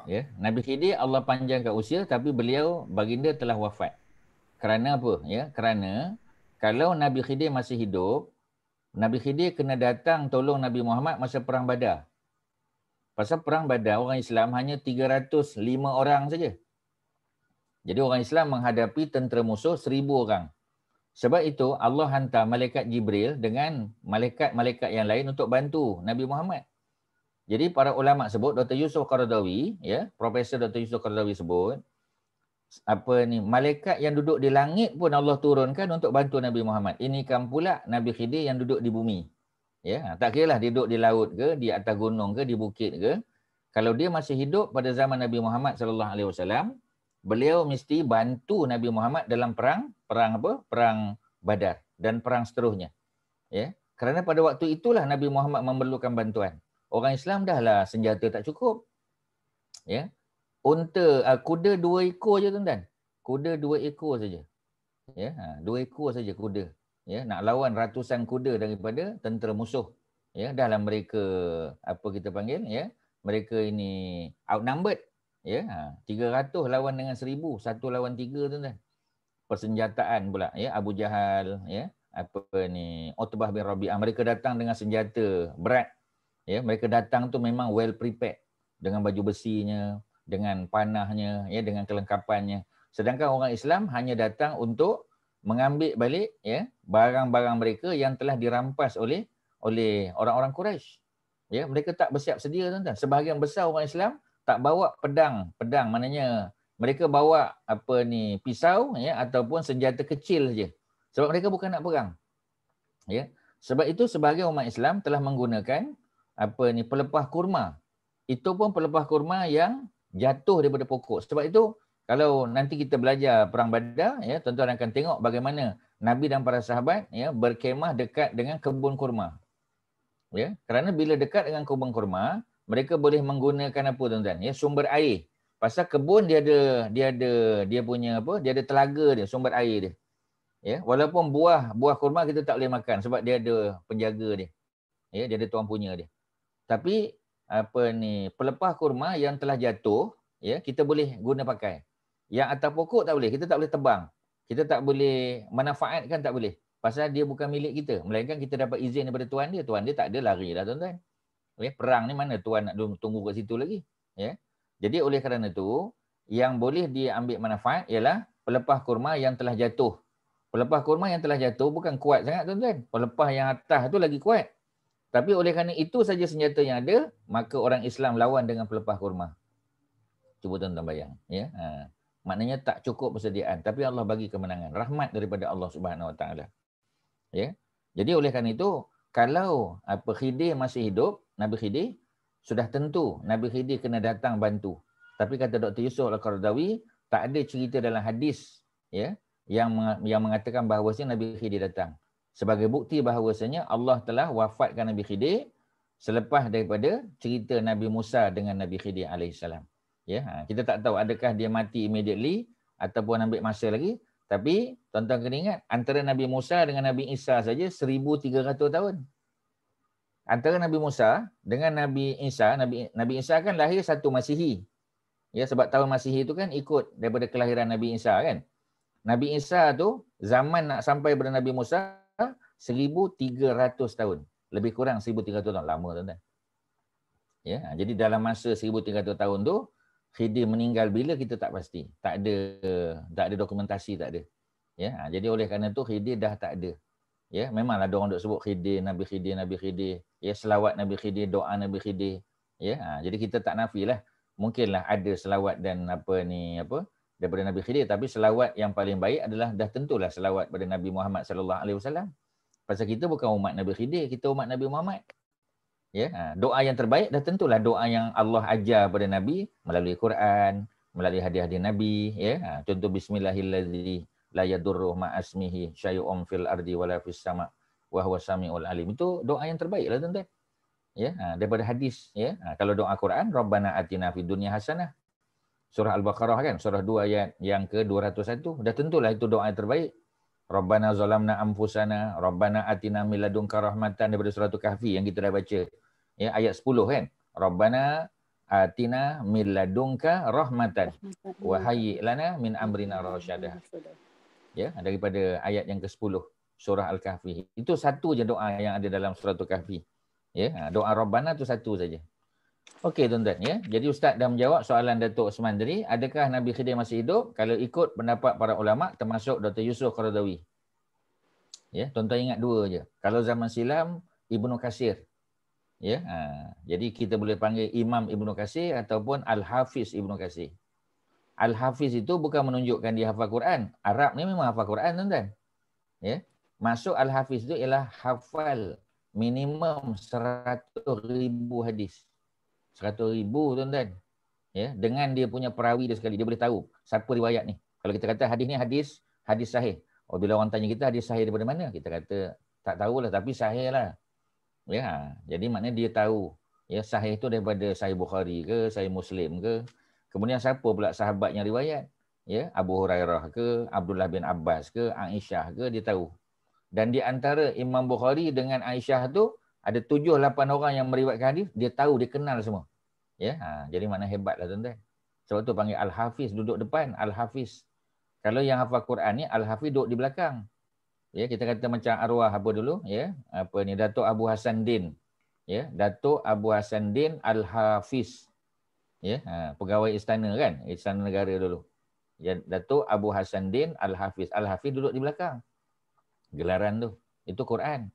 Ya. Nabi Khidir Allah panjangkan usia tapi beliau baginda telah wafat. Kerana apa? Ya. Kerana kalau Nabi Khidir masih hidup, Nabi Khidir kena datang tolong Nabi Muhammad masa perang Badar. Pasal perang Badar orang Islam hanya 305 orang saja. Jadi orang Islam menghadapi tentera musuh 1000 orang. Sebab itu Allah hantar malaikat Jibril dengan malaikat-malaikat yang lain untuk bantu Nabi Muhammad. Jadi para ulama sebut, Dr. Yusuf Qaradawi, ya, Profesor Dr. Yusuf Qaradawi sebut, malaikat yang duduk di langit pun Allah turunkan untuk bantu Nabi Muhammad. Ini kan pula Nabi Khidir yang duduk di bumi. Ya, tak kiralah dia duduk di laut ke, di atas gunung ke, di bukit ke. Kalau dia masih hidup pada zaman Nabi Muhammad sallallahu alaihi wasallam, beliau mesti bantu Nabi Muhammad dalam perang Badar dan perang seterusnya. Ya, kerana pada waktu itulah Nabi Muhammad memerlukan bantuan. Orang Islam dahlah senjata tak cukup. Ya. Kuda 2 ekor je tuan-tuan. Kuda 2 ekor saja. Ya, 2 ekor saja kuda. Ya, nak lawan ratusan kuda daripada tentera musuh. Ya, dahlah mereka kita panggil, ya. Mereka ini outnumbered. Ya, 300 lawan dengan 1000, 1 lawan 3 tuan-tuan. Persenjataan pula, ya, Abu Jahal, ya. Utbah bin Rabi'ah, mereka datang dengan senjata berat. Ya, mereka datang tu memang well prepared dengan baju besinya, dengan panahnya, ya, dengan kelengkapannya. Sedangkan orang Islam hanya datang untuk mengambil balik, ya, barang-barang mereka yang telah dirampas oleh orang-orang Quraisy. Ya, mereka tak bersiap sedia tuan-tuan. Sebahagian besar orang Islam tak bawa pedang, maknanya mereka bawa pisau, ya, ataupun senjata kecil saja. Sebab mereka bukan nak perang. Ya. Sebab itu sebahagian umat Islam telah menggunakan pelepah kurma. Itu pun pelepah kurma yang jatuh daripada pokok. Sebab itu kalau nanti kita belajar perang Badar, ya, tuan-tuan akan tengok bagaimana Nabi dan para sahabat, ya, berkemah dekat dengan kebun kurma. Ya, kerana bila dekat dengan kebun kurma, mereka boleh menggunakan apa tuan-tuan? Ya, sumber air. Pasal kebun dia ada telaga dia, sumber air dia. Ya, walaupun buah kurma kita tak boleh makan sebab dia ada penjaga dia. Ya, dia ada tuan punya dia. Tapi pelepah kurma yang telah jatuh, ya, kita boleh guna pakai. Yang atas pokok tak boleh, kita tak boleh tebang. Kita tak boleh manfaatkan, tak boleh. Pasal dia bukan milik kita. Melainkan kita dapat izin daripada tuan dia. Tuan dia tak ada lari dah tuan-tuan. Ya, perang ni mana tuan nak tunggu kat situ lagi. Ya. Jadi oleh kerana itu, yang boleh diambil manfaat ialah pelepah kurma yang telah jatuh. Pelepah kurma yang telah jatuh bukan kuat sangat tuan-tuan. Pelepah yang atas tu lagi kuat. Tapi oleh kerana itu saja senjata yang ada, maka orang Islam lawan dengan pelepah kurma. Cuba tuan-tuan bayang. Ya? Maknanya tak cukup persediaan. Tapi Allah bagi kemenangan. Rahmat daripada Allah Subhanahu Wa Taala. Ya? Jadi oleh kerana itu, kalau Khidir masih hidup, Nabi Khidir, sudah tentu Nabi Khidir kena datang bantu. Tapi kata Dr. Yusuf Al-Qaradawi, tak ada cerita dalam hadis, ya, yang mengatakan bahawasanya Nabi Khidir datang. Sebagai bukti bahawasanya Allah telah wafatkan Nabi Khidir selepas daripada cerita Nabi Musa dengan Nabi Khidir alaihissalam. Ya, kita tak tahu adakah dia mati immediately ataupun ambil masa lagi. Tapi tuan-tuan kena ingat, antara Nabi Musa dengan Nabi Isa saja 1,300 tahun. Antara Nabi Musa dengan Nabi Isa, Nabi Isa kan lahir 1 Masihi. Ya, sebab tahun Masihi itu kan ikut daripada kelahiran Nabi Isa kan. Nabi Isa tu zaman nak sampai pada Nabi Musa 1,300 tahun. Lebih kurang 1,300 tahun. Lama tuan-tuan. Ya, jadi dalam masa 1,300 tahun tu, Khidir meninggal bila kita tak pasti. Tak ada dokumentasi, tak ada. Ya, jadi oleh kerana tu Khidir dah tak ada. Ya, memanglah ada orang duk sebut Khidir, Nabi Khidir, Nabi Khidir. Ya, selawat Nabi Khidir, doa Nabi Khidir. Ya, jadi kita tak nafilah. Mungkinlah ada selawat dan daripada Nabi Khidir, tapi selawat yang paling baik adalah dah tentulah selawat pada Nabi Muhammad sallallahu alaihi wasallam. Pasal kita bukan umat Nabi Khidir, kita umat Nabi Muhammad. Ya, doa yang terbaik dah tentulah doa yang Allah ajar pada Nabi melalui Quran, melalui hadis-hadis Nabi. Ya, contoh Bismillahirrahmanirrahim. La yadurru ma'asmihi syai'un fil ardi wala fis sama' wa huwa samiul alim. Itu doa yang terbaiklah tuan-tuan. Ya, daripada hadis. Ya, kalau doa Quran, Rabbana atina fid dunya hasanah. Surah Al-Baqarah kan, surah 2 ayat yang ke-201. Dah tentulah itu doa yang terbaik. Rabbana zalamna anfusana, Rabbana atina min ladunka rahmatan, daripada surah Kahfi yang kita dah baca. Ya, ayat 10 kan. Rabbana atina min ladunka rahmatan wa hayyi lana min amrina rasyadah. Ya, daripada ayat yang ke-10 surah Al-Kahfi. Itu satu je doa yang ada dalam surah Kahfi. Ya, doa Rabbana tu satu saja. Okey tuan-tuan ya. Jadi Ustaz dah menjawab soalan Datuk Osman tadi, adakah Nabi Khidir masih hidup? Kalau ikut pendapat para ulama termasuk Dr. Yusuf Qaradawi. Ya, tuan-tuan ingat dua je. Kalau zaman silam Ibnu Katsir. Ya, jadi kita boleh panggil Imam Ibnu Katsir ataupun Al-Hafiz Ibnu Katsir. Al-Hafiz itu bukan menunjukkan dia hafal Quran. Arab ni memang hafal Quran tuan-tuan. Ya. Maksud Al-Hafiz itu ialah hafal minimum 100,000 hadis. 100,000 tuan-tuan. Ya, dengan dia punya perawi dia sekali, dia boleh tahu siapa riwayat ni. Kalau kita kata hadis ni hadis sahih. Oh, bila orang tanya kita hadis sahih daripada mana? Kita kata tak tahulah tapi sahih lah. Ya, jadi maknanya dia tahu. Ya, sahih itu daripada Sahih Bukhari ke, Sahih Muslim ke. Kemudian siapa pula sahabat yang riwayat? Ya, Abu Hurairah ke, Abdullah bin Abbas ke, Aisyah ke, dia tahu. Dan di antara Imam Bukhari dengan Aisyah tu ada 7-8 orang yang meriwayatkan hadis, dia tahu, dia kenal semua. Ya, jadi makna hebatlah tuan-tuan. Sebab tu panggil Al-Hafiz, duduk depan Al-Hafiz. Kalau yang hafal Quran ni Al-Hafiz duduk di belakang. Ya, kita kata macam arwah apa dulu, ya. Apa ni, Datuk Abu Hasan Din. Ya, Datuk Abu Hasan Din Al-Hafiz. Ya, pegawai istana kan, istana negara dulu. Ya, Datuk Abu Hasan Din Al-Hafiz. Al-Hafiz duduk di belakang. Gelaran tu, itu Quran.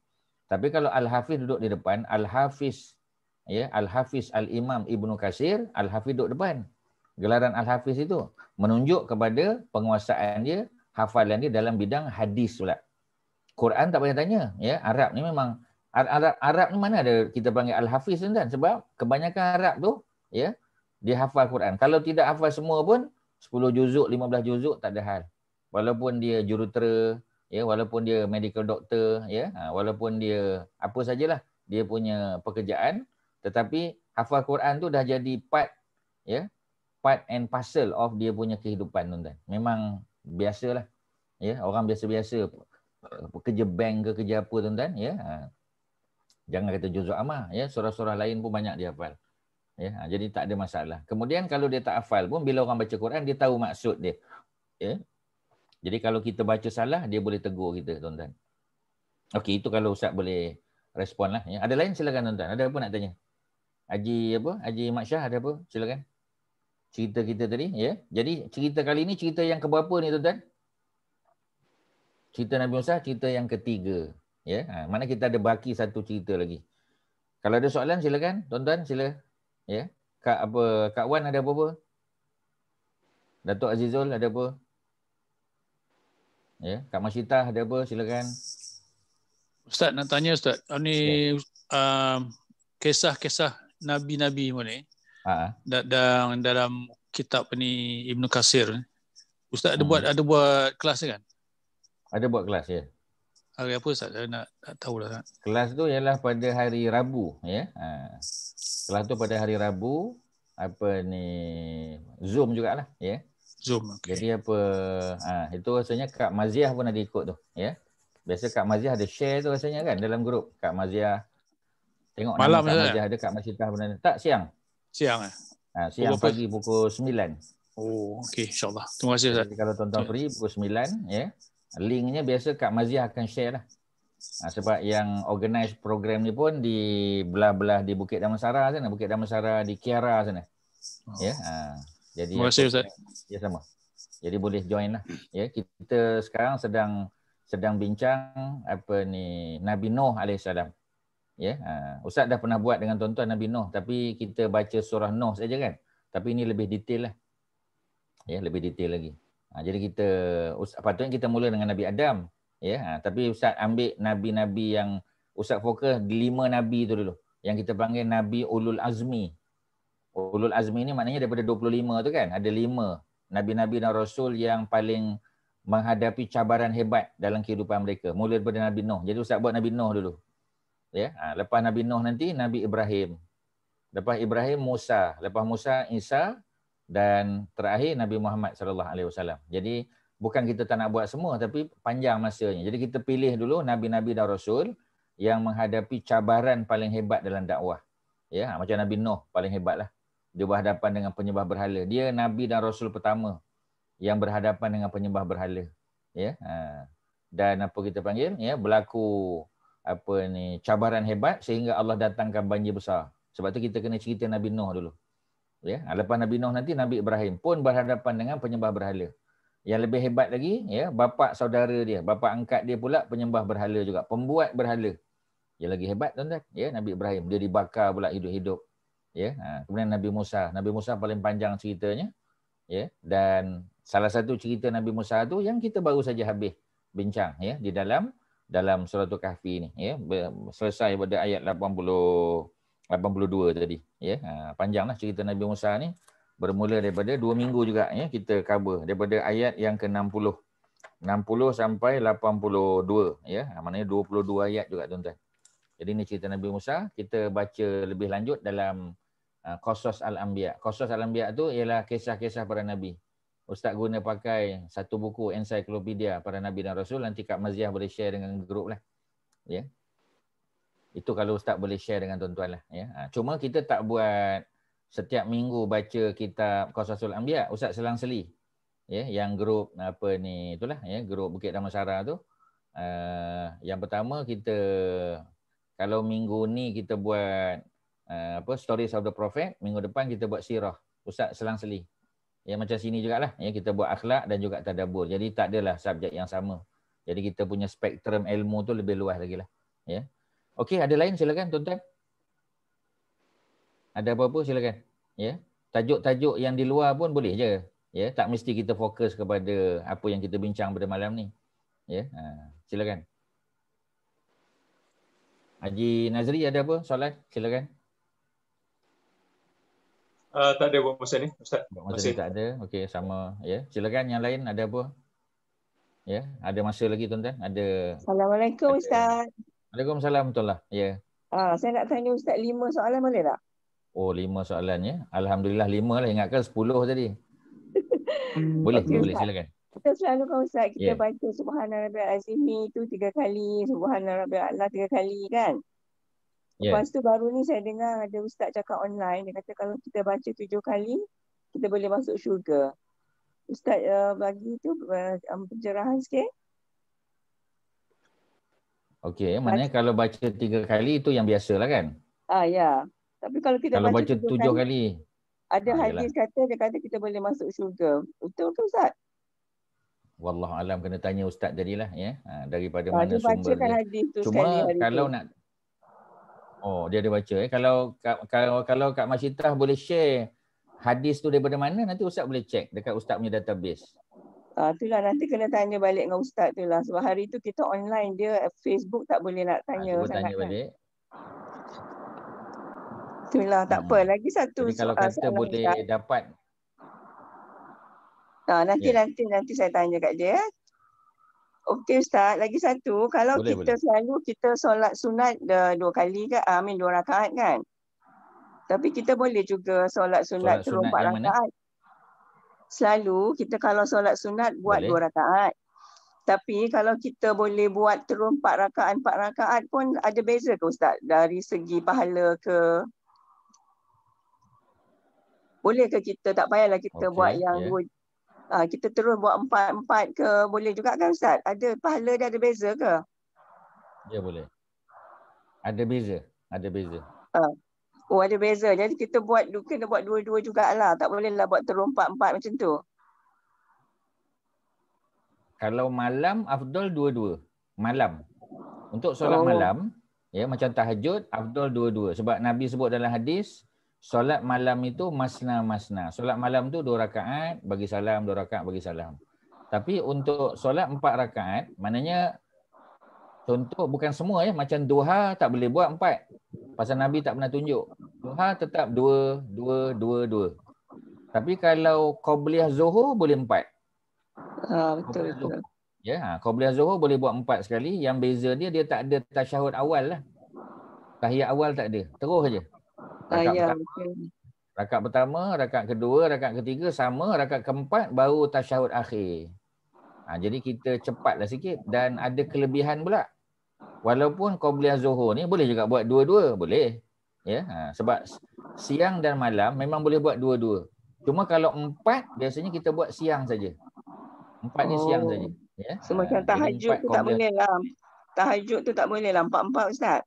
Tapi kalau Al-Hafiz duduk di depan, Al-Hafiz, ya, Al-Hafiz Al-Imam Ibnu Katsir, Al-Hafiz duduk depan. Gelaran Al-Hafiz itu menunjuk kepada penguasaan dia, hafalan dia dalam bidang hadis pula. Quran tak payah tanya, ya. Arab ni memang Arab ni mana ada kita panggil Al-Hafiz kan, sebab kebanyakan Arab tu, ya, dia hafal Quran. Kalau tidak hafal semua pun 10 juzuk, 15 juzuk tak ada hal. Walaupun dia jurutera, ya, walaupun dia medical doctor, ya, walaupun dia apa sajalah dia punya pekerjaan, tetapi hafal Quran tu dah jadi part, ya, part and parcel of dia punya kehidupan tuan-tuan. Memang biasalah. Ya, orang biasa-biasa kerja bank ke kerja apa tuan-tuan, ya. Jangan kata juzuk ammah, ya, surah-surah lain pun banyak dia hafal. Ya, jadi tak ada masalah. Kemudian kalau dia tak hafal pun bila orang baca Quran dia tahu maksud dia. Ya. Jadi kalau kita baca salah dia boleh tegur kita tuan-tuan. Okey, itu kalau Ustaz boleh respon lah, ya. Ada lain silakan tuan-tuan. Ada apa nak tanya? Haji Mat Syah ada apa? Silakan. Cerita kita tadi, ya. Jadi cerita kali ni cerita yang keberapa ni tuan-tuan? Cerita Nabi Musa cerita yang ketiga, ya. Mana kita ada baki satu cerita lagi. Kalau ada soalan silakan tuan-tuan, sila. Ya. Kak Wan ada apa-apa? Datuk Azizul ada apa? Ya, Kak Masyitah ada apa? Silakan. Ustaz nak tanya Ustaz. Ni kisah-kisah nabi-nabi ni. Dalam kitab ni Ibnu Katsir. Ustaz ada buat kelas kan? Ada buat kelas, ya. Hari apa Ustaz? Saya nak tahu lah. Kelas tu ialah pada hari Rabu, ya. Kelas tu pada hari Rabu Zoom jugalah, ya. Zoom. Okay. Jadi itu rasanya Kak Maziah pun ada ikut tu, ya. Biasa Kak Maziah ada share tu rasanya kan dalam grup. Kak Maziah tengok malam nama Kak Maziah ada, Kak Masyitah pun ada. Tak, siang. Siang siang pagi pukul 9. Oh, okey, insya-Allah. Terima kasih Ustaz. Jadi kalau tuan-tuan free pukul 9, ya. Linknya biasa Kak Maziah akan share lah. Sebab yang organize program ni pun di belah-belah di Bukit Damansara sana, Bukit Damansara di Kiara sana. Ya. Jadi terima kasih Ustaz. Ya, sama. Jadi boleh join lah. Ya, kita sekarang sedang bincang Nabi Nuh alaihissalam. Ya, Ustaz dah pernah buat dengan tuan-tuan Nabi Nuh, tapi kita baca surah Nuh saja kan. Tapi ini lebih detail lah. Ya, lebih detail lagi. Jadi patutnya kita mula dengan Nabi Adam. Ya, tapi Ustaz ambil nabi-nabi yang Ustaz fokus 5 nabi tu dulu. Yang kita panggil Nabi Ulul Azmi. Ulul Azmi ni maknanya daripada 25 tu kan. Ada 5 nabi-nabi dan rasul yang paling menghadapi cabaran hebat dalam kehidupan mereka. Mula daripada Nabi Nuh. Jadi Ustaz buat Nabi Nuh dulu. Ya, lepas Nabi Nuh nanti Nabi Ibrahim. Lepas Ibrahim Musa, lepas Musa Isa dan terakhir Nabi Muhammad sallallahu alaihi wasallam. Jadi bukan kita tak nak buat semua tapi panjang masanya. Jadi kita pilih dulu nabi-nabi dan rasul yang menghadapi cabaran paling hebat dalam dakwah. Ya, macam Nabi Nuh paling hebatlah. Dia berhadapan dengan penyembah berhala. Dia nabi dan rasul pertama yang berhadapan dengan penyembah berhala. Ya. Dan apa kita panggil? Ya, berlaku cabaran hebat sehingga Allah datangkan banjir besar. Sebab tu kita kena cerita Nabi Nuh dulu. Ya, lepas Nabi Nuh nanti Nabi Ibrahim pun berhadapan dengan penyembah berhala. Yang lebih hebat lagi, ya, bapa saudara dia, bapa angkat dia pula penyembah berhala juga, pembuat berhala. Yang lagi hebat tuan-tuan, ya, Nabi Ibrahim, dia dibakar pula hidup-hidup. Ya, kemudian Nabi Musa. Nabi Musa paling panjang ceritanya, ya, dan salah satu cerita Nabi Musa tu yang kita baru saja habis bincang, ya, di dalam Suratul Kahfi ni, ya, selesai pada ayat 82 tadi, ya. Panjanglah cerita Nabi Musa ni. Bermula daripada 2 minggu juga, ya, kita cover daripada ayat yang ke-60 sampai 82, ya. Maknanya 22 ayat juga tuan-tuan. Jadi ini cerita Nabi Musa, kita baca lebih lanjut dalam Qasas Al-Anbiya. Qasas Al-Anbiya tu ialah kisah-kisah para nabi. Ustaz guna pakai satu buku ensiklopedia para nabi dan rasul, nanti Kak Maziah boleh share dengan grup lah. Ya. Itu kalau Ustaz boleh share dengan tuan-tuan lah, ya. Cuma kita tak buat setiap minggu baca kitab Qasasul Anbiya, Ustaz selang-seli. Ya, yang grup itulah, ya, grup Bukit Damansara tu. Yang pertama kita kalau minggu ni kita buat Stories of the Prophet, minggu depan kita buat sirah. Ustaz selang-seli. Ya, macam sini jugalah, ya, kita buat akhlak dan juga tadabbur. Jadi tak adalah subjek yang sama. Jadi kita punya spektrum ilmu tu lebih luas lagi lah, ya. Okey, ada lain silakan tuan-tuan. Ada apa-apa silakan. Ya. Tajuk-tajuk yang di luar pun boleh je. Ya, tak mesti kita fokus kepada apa yang kita bincang pada malam ni. Ya, silakan. Haji Nazri ada apa soalan? Silakan. Tak ada buat masa ni, Ustaz. Buat masa ni tak ada. Okey, sama, ya. Silakan yang lain ada apa? Ya, ada masa lagi tuan-tuan? Ada. Assalamualaikum Ustaz. Waalaikumsalam tuan-tuan. Ya. Saya nak tanya Ustaz 5 soalan boleh tak? Oh, 5 soalan, ya. Alhamdulillah 5 lah. Ingatkan 10 tadi. Boleh, okay, boleh. Ustaz. Silakan. Kita selalu kan Ustaz, kita baca Subhana Rabbiyal Azimi tu 3 kali, Subhana Rabbiyal A'la 3 kali kan? Lepas tu baru ni saya dengar ada Ustaz cakap online, dia kata kalau kita baca 7 kali, kita boleh masuk syurga. Ustaz bagi tu pencerahan sikit. Okey, maknanya kalau baca 3 kali itu yang biasalah kan? Ya. Tapi kalau kita baca 7 kali, kali ada hadis kata kita boleh masuk syurga. Betul ke Ustaz? Wallahualam, kena tanya Ustaz tadilah, ya. Daripada mana sumber dia. Hadis tu cuma kalau nak dia ada baca, kalau Kak Masyitah boleh share hadis tu daripada mana, nanti Ustaz boleh check dekat Ustaz punya database. Itulah nanti kena tanya balik dengan Ustaz tu lah. Sebab hari tu kita online, dia Facebook tak boleh nak tanya sangat. Tanya balik. Itulah, tak apa. Lagi satu jadi kalau kata boleh Ustaz dapat. Nanti saya tanya kat dia. Okey Ustaz, lagi satu. Kalau boleh. Selalu kita solat sunat 2 kali kan, 2 rakaat kan. Tapi kita boleh juga solat sunat terus 4 rakaat. Selalu kita kalau solat sunat buat 2 rakaat. Tapi kalau kita boleh buat terus 4 rakaat pun ada beza ke Ustaz? Dari segi pahala ke? Boleh ke kita, tak payahlah kita buat yang kita terus buat 4 ke, boleh juga kan Ustaz? Ada pahala dia ada beza ke? Ya boleh. Ada beza. Oh ada beza. Jadi kita kena buat 2-2 jugalah. Tak bolehlah buat terus 4 macam tu. Kalau malam afdal 2-2. Malam. Untuk solat malam, ya macam tahajud afdal 2-2. Sebab Nabi sebut dalam hadis, solat malam itu masna-masna. Solat malam tu 2 rakaat, bagi salam, 2 rakaat, bagi salam. Tapi untuk solat 4 rakaat, maknanya contoh bukan semua ya, macam duha tak boleh buat 4. Pasal Nabi tak pernah tunjuk. Duha tetap 2. Tapi kalau qabliyah zuhur boleh 4. Betul. Ya, qabliyah zuhur boleh buat 4 sekali. Yang beza dia tak ada tasyahud awal lah. Tahiyat awal tak ada. Terus saja. Rakaat pertama, rakaat kedua, rakaat ketiga sama, rakaat keempat baru tasyahud akhir. Jadi kita cepatlah sikit dan ada kelebihan pula. Walaupun qabliyah zuhur ni boleh juga buat 2-2, boleh. Ya, sebab siang dan malam memang boleh buat 2-2. Cuma kalau 4 biasanya kita buat siang saja. 4 ni siang saja. Ya. Macam tahajud tu tak boleh lah. Tahajud tu tak boleh lah 4 Ustaz.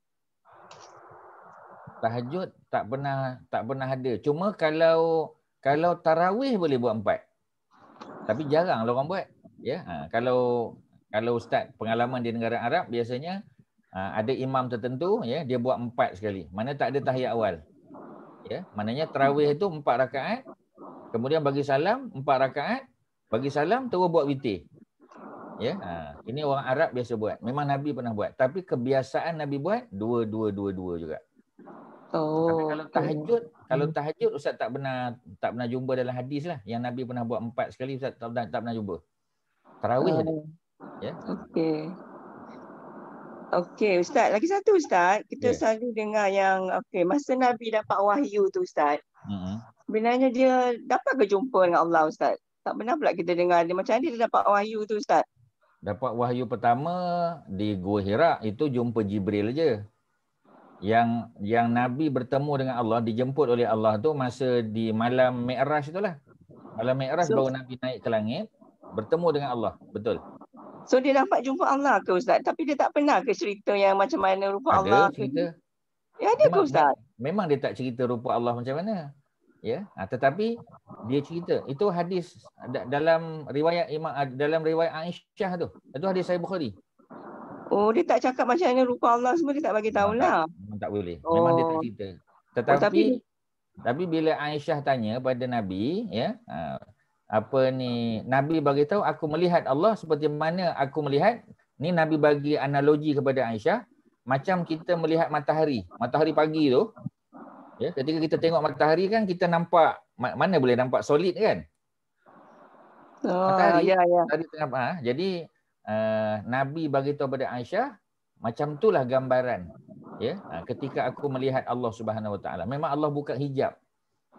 Tahajud tak pernah ada. Cuma kalau tarawih boleh buat 4. Tapi jarang lah orang buat. Ya. Kalau Ustaz pengalaman di negara Arab biasanya ada imam tertentu ya, dia buat 4 sekali. Mana tak ada tahiyat awal. Ya, maknanya tarawih itu 4 rakaat, kemudian bagi salam 4 rakaat, bagi salam terus buat witir. Ya, ini orang Arab biasa buat. Memang Nabi pernah buat, tapi kebiasaan Nabi buat 2 juga. Tapi kalau tahajud Ustaz tak pernah jumpa dalam hadis lah yang Nabi pernah buat 4 sekali. Ustaz tak pernah jumpa. Tarawih ada. Ya. Okey Ustaz, lagi satu Ustaz, kita selalu dengar yang masa Nabi dapat wahyu tu Ustaz. Sebenarnya dia dapat ke jumpa dengan Allah Ustaz? Tak pernah pula kita dengar dia macam mana dia dapat wahyu tu Ustaz? Dapat wahyu pertama di Gua Hira itu jumpa Jibril je. Yang Nabi bertemu dengan Allah, dijemput oleh Allah tu masa di malam Mi'raj itulah. Malam Mi'raj baru Nabi naik ke langit, bertemu dengan Allah, betul. So dia dapat jumpa Allah ke Ustaz? Tapi dia tak pernah ke cerita yang macam mana rupa Allah? Ada cerita. Ya ada ke Ustaz? Memang dia tak cerita rupa Allah macam mana. Ya, tetapi dia cerita. Itu hadis dalam riwayat Aisyah tu. Itu hadis Sahih Bukhari. Oh, dia tak cakap macam mana rupa Allah semua, dia tak bagi tahulah. Memang tak boleh. Memang dia tak cerita. Tapi bila Aisyah tanya pada Nabi, ya, Nabi bagi tahu aku melihat Allah seperti mana aku melihat. Ni Nabi bagi analogi kepada Aisyah macam kita melihat matahari pagi tu. Ya, ketika kita tengok matahari kan kita nampak mana boleh nampak solid kan? Matahari tengah. Jadi Nabi bagi tahu pada Aisyah macam itulah gambaran. Ya, ketika aku melihat Allah Subhanahu Wa Taala. Memang Allah buka hijab.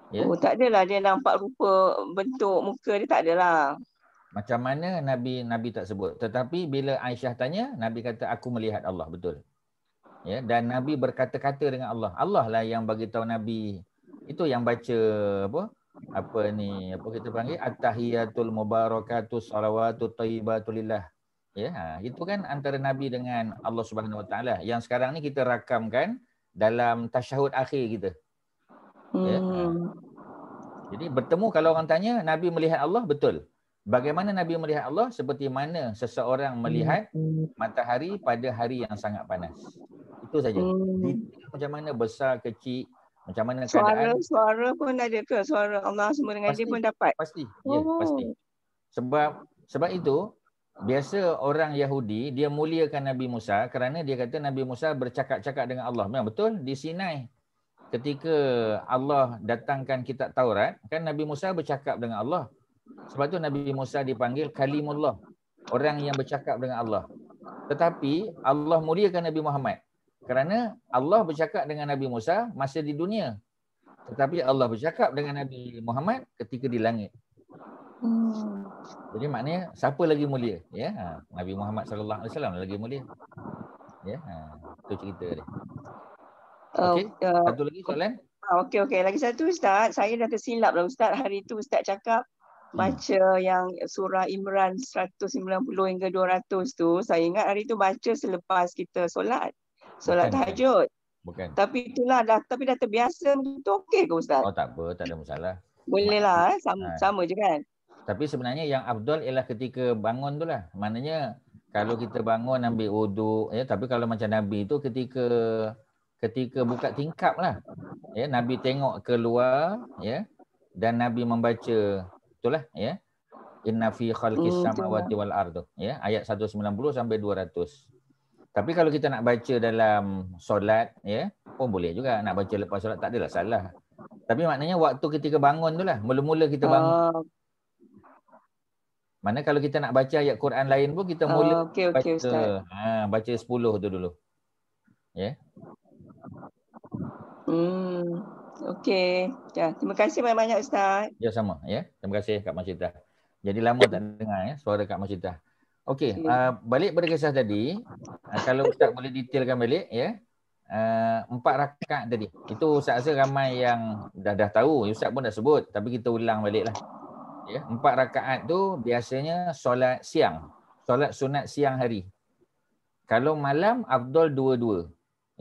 Ya. Oh, tak adalah dia nampak rupa bentuk muka dia, tak adalah. Macam mana Nabi tak sebut. Tetapi bila Aisyah tanya, Nabi kata aku melihat Allah, betul. Ya, dan Nabi berkata-kata dengan Allah. Allah lah yang bagi tahu Nabi. Itu yang baca apa kita panggil at-tahiyatul mubarakatus salawatut thayyibatulillah. Ya, itu kan antara Nabi dengan Allah Subhanahu Wa Taala. Yang sekarang ni kita rakamkan dalam tasyahud akhir kita. Ya. Jadi bertemu, kalau orang tanya Nabi melihat Allah, betul. Bagaimana Nabi melihat Allah? Seperti mana seseorang melihat matahari pada hari yang sangat panas. Itu saja. Macam mana besar, kecil, macam mana keadaan. Suara pun ada ke? Suara Allah semua dengan dia pun dapat? Pasti. Ya, pasti. Sebab itu biasa orang Yahudi dia muliakan Nabi Musa kerana dia kata Nabi Musa bercakap-cakap dengan Allah. Memang betul di Sinai. Ketika Allah datangkan kitab Taurat, kan Nabi Musa bercakap dengan Allah. Sebab tu Nabi Musa dipanggil Kalimullah, orang yang bercakap dengan Allah. Tetapi Allah muliakan Nabi Muhammad kerana Allah bercakap dengan Nabi Musa masa di dunia. Tetapi Allah bercakap dengan Nabi Muhammad ketika di langit. Jadi maknanya siapa lagi mulia? Ya, Nabi Muhammad sallallahu alaihi wasallam lagi mulia. Ya, itu cerita dia. Okey, satu lagi soalan? Okey. Lagi satu Ustaz, saya dah tersilap lah Ustaz. Hari tu Ustaz cakap baca yang surah Imran 190 hingga 200 tu. Saya ingat hari tu baca selepas kita solat tahajud. Bukan. Tapi itulah dah terbiasa tu, okey ke Ustaz? Oh tak apa, tak ada masalah. Boleh lah, sama je kan? Tapi sebenarnya yang afdal ialah ketika bangun tu lah. Maknanya kalau kita bangun ambil wuduk, ya, tapi kalau macam Nabi tu ketika buka tingkap lah. Ya, Nabi tengok keluar, ya, dan Nabi membaca, itulah, ya. Inna fi khalqis samawati wal ardh, ya, ayat 190 sampai 200. Tapi kalau kita nak baca dalam solat, ya, pun boleh juga. Nak baca lepas solat tak adalah salah. Tapi maknanya waktu ketika bangun tu lah, mula-mula kita bangun. Mana kalau kita nak baca ayat Quran lain pun kita mula baca 10 tu dulu. Ya. Okey. Ya, terima kasih banyak-banyak Ustaz. Ya, sama, ya. Terima kasih Kak Masyidah. Jadi lama tak dengar, ya, suara Kak Masyidah. Okey, balik pada kisah tadi, kalau Ustaz boleh detailkan balik, ya. 4 rakaat tadi. Itu Ustaz rasa ramai yang dah tahu, Ustaz pun dah sebut, tapi kita ulang baliklah. Ya, 4 rakaat tu biasanya solat siang, solat sunat siang hari. Kalau malam afdal 2-2.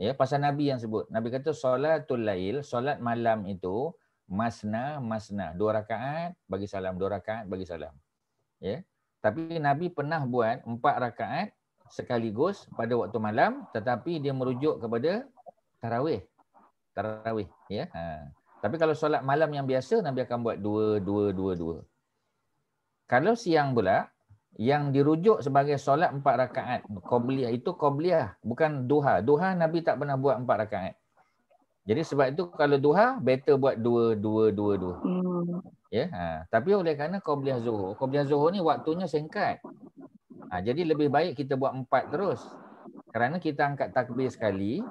Ya, pasal Nabi yang sebut. Nabi kata solatul lail, solat malam itu masna, 2 rakaat bagi salam, 2 rakaat bagi salam. Ya. Tapi Nabi pernah buat 4 rakaat sekaligus pada waktu malam, tetapi dia merujuk kepada tarawih. Ya. Tapi kalau solat malam yang biasa, Nabi akan buat 2. Kalau siang pula, yang dirujuk sebagai solat 4 rakaat qobliyah, itu qobliyah, bukan duha. Duha Nabi tak pernah buat 4 rakaat. Jadi sebab itu kalau duha better buat 2. Ya, tapi oleh kerana qobliyah zuhur ni waktunya singkat. Jadi lebih baik kita buat 4 terus. Kerana kita angkat takbir sekali,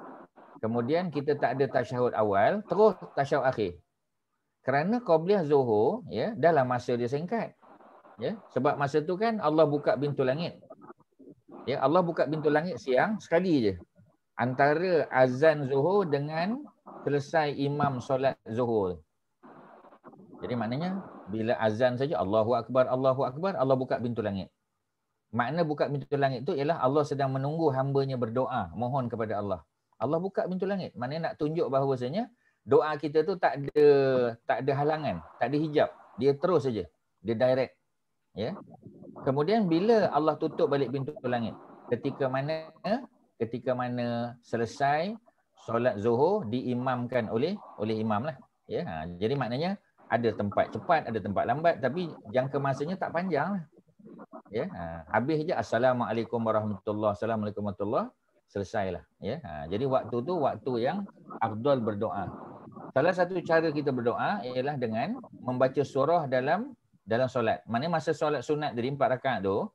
kemudian kita tak ada tasyahud awal, terus tasyahud akhir. Kerana qobliyah zuhur, ya, dalam masa dia singkat. Ya, sebab masa tu kan Allah buka pintu langit. Ya, Allah buka pintu langit siang sekali je. Antara azan zuhur dengan selesai imam solat zuhur. Jadi maknanya bila azan saja Allahu Akbar, Allah buka pintu langit. Makna buka pintu langit tu ialah Allah sedang menunggu hamba-Nya berdoa, mohon kepada Allah. Allah buka pintu langit. Maknanya nak tunjuk bahawasanya doa kita tu tak ada halangan, tak ada hijab. Dia terus saja. Dia direct. Ya. Kemudian bila Allah tutup balik pintu langit, ketika mana selesai solat zuhur diimamkan oleh imam lah. Ya. Jadi maknanya ada tempat cepat, ada tempat lambat, tapi jangka masanya tak panjang lah. Ya. Habis je assalamualaikum warahmatullahi wabarakatuh, selesailah. Ya. Jadi waktu tu waktu yang afdal berdoa. Salah satu cara kita berdoa ialah dengan membaca surah dalam solat. Maknanya masa solat sunat dari 4 rakaat tu,